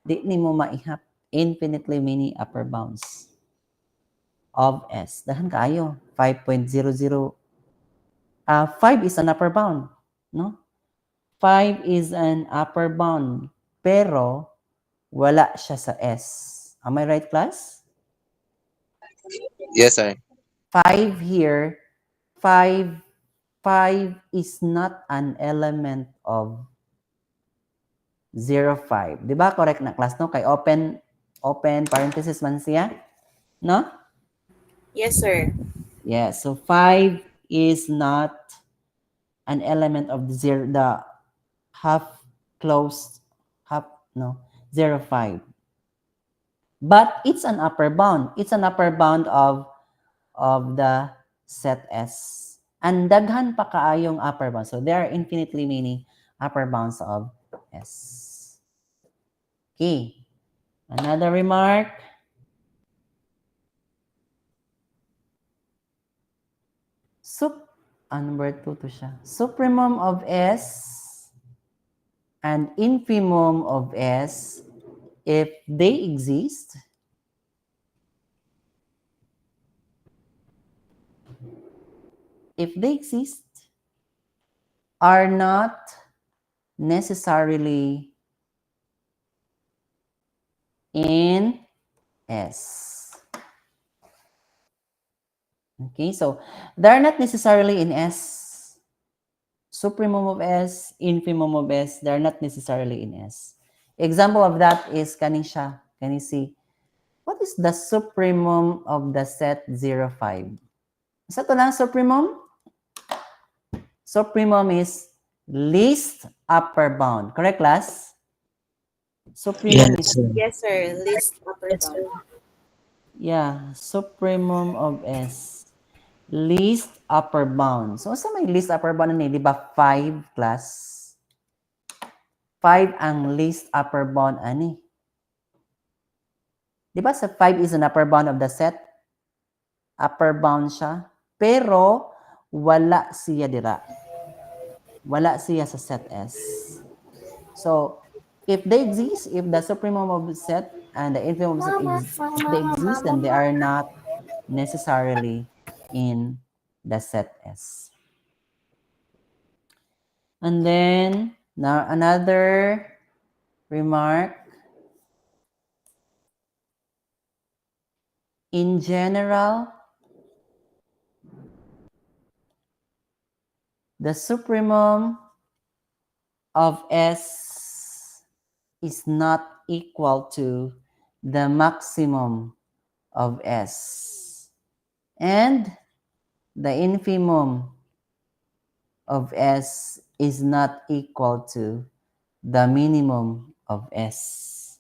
Di ni mo maihap. Infinitely many upper bounds of S. Daghan kayo. 5.00. 5 is an upper bound, no? 5 is an upper bound. Pero, wala siya sa S. Am I right, class? Yes, sir. 5 here, 5 is not an element of 0, 5. Di ba? Correct na, class, no? Kay open parenthesis man siya. No? Yes, sir. Yeah, so 5 is not an element of the half closed, 0.5. But it's an upper bound. It's an upper bound of the set S. And daghan pa kaayong upper bound. So there are infinitely many upper bounds of S. Okay. Another remark. Number 2 to siya. Supremum of S and infimum of S, if they exist, are not necessarily in S. Okay, so they're not necessarily in S. Supremum of S, infimum of S, they're not necessarily in S. Example of that is kaning siya. Can you see? What is the supremum of the set 0, 5? Isa to lang supremum? Supremum is least upper bound. Correct, class? Supremum is... Yes, sir. Least upper bound. Yeah, supremum of S. Least upper bound. So, sa may least upper bound na di ba 5 class? 5 ang least upper bound ani. Di ba sa 5 is an upper bound of the set? Upper bound siya. Pero, wala siya dira. Wala siya sa set S. So, if they exist, if the supremum of the set and the infimum of the set they exist, then they are not necessarily in the set S. And then, now another remark. In general, the supremum of S is not equal to the maximum of S. And the infimum of S is not equal to the minimum of S.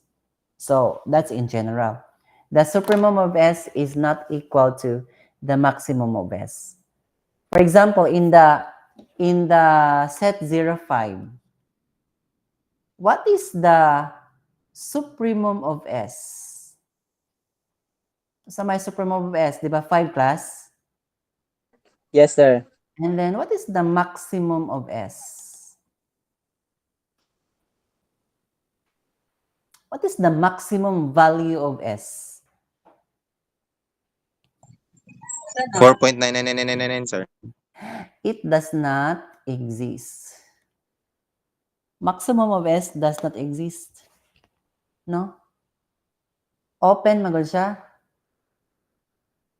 So that's in general. The supremum of S is not equal to the maximum of S. For example, in the set 0, 5, what is the supremum of S? Sa may supremum of S, di ba 5 class? Yes, sir. And then what is the maximum of S? What is the maximum value of S? 4.99999, sir. It does not exist. Maximum of S does not exist. No? Open magod siya.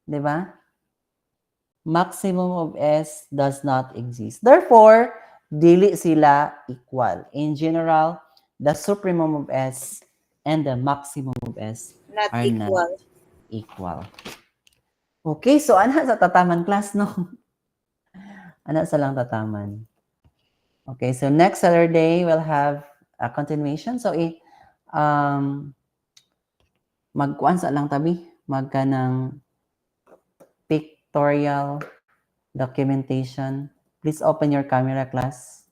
Diba? Maximum of S does not exist. Therefore, dili sila equal. In general, the supremum of S and the maximum of S are not equal. Okay, so ana sa tataman class, no? Ana sa lang tataman. Okay, so next Saturday, we'll have a continuation. So, magkuan sa lang tabi, magka ng pictorial documentation. Please open your camera, class.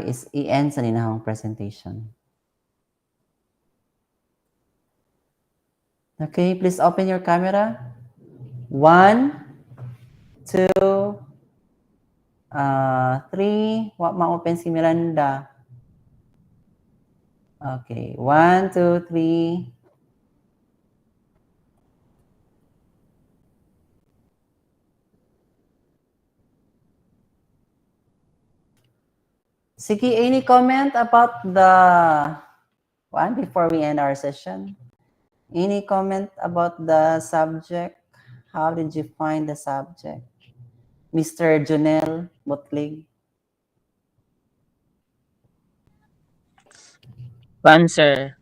Is i-end sa ninahong presentation. Okay, please open your camera. 1, 2, 3. Wa ma-open si Miranda. Okay, 1, 2, 3. Sige, any comment about the one before we end our session? Any comment about the subject? How did you find the subject? Mr. Jonel Butlig? Sir,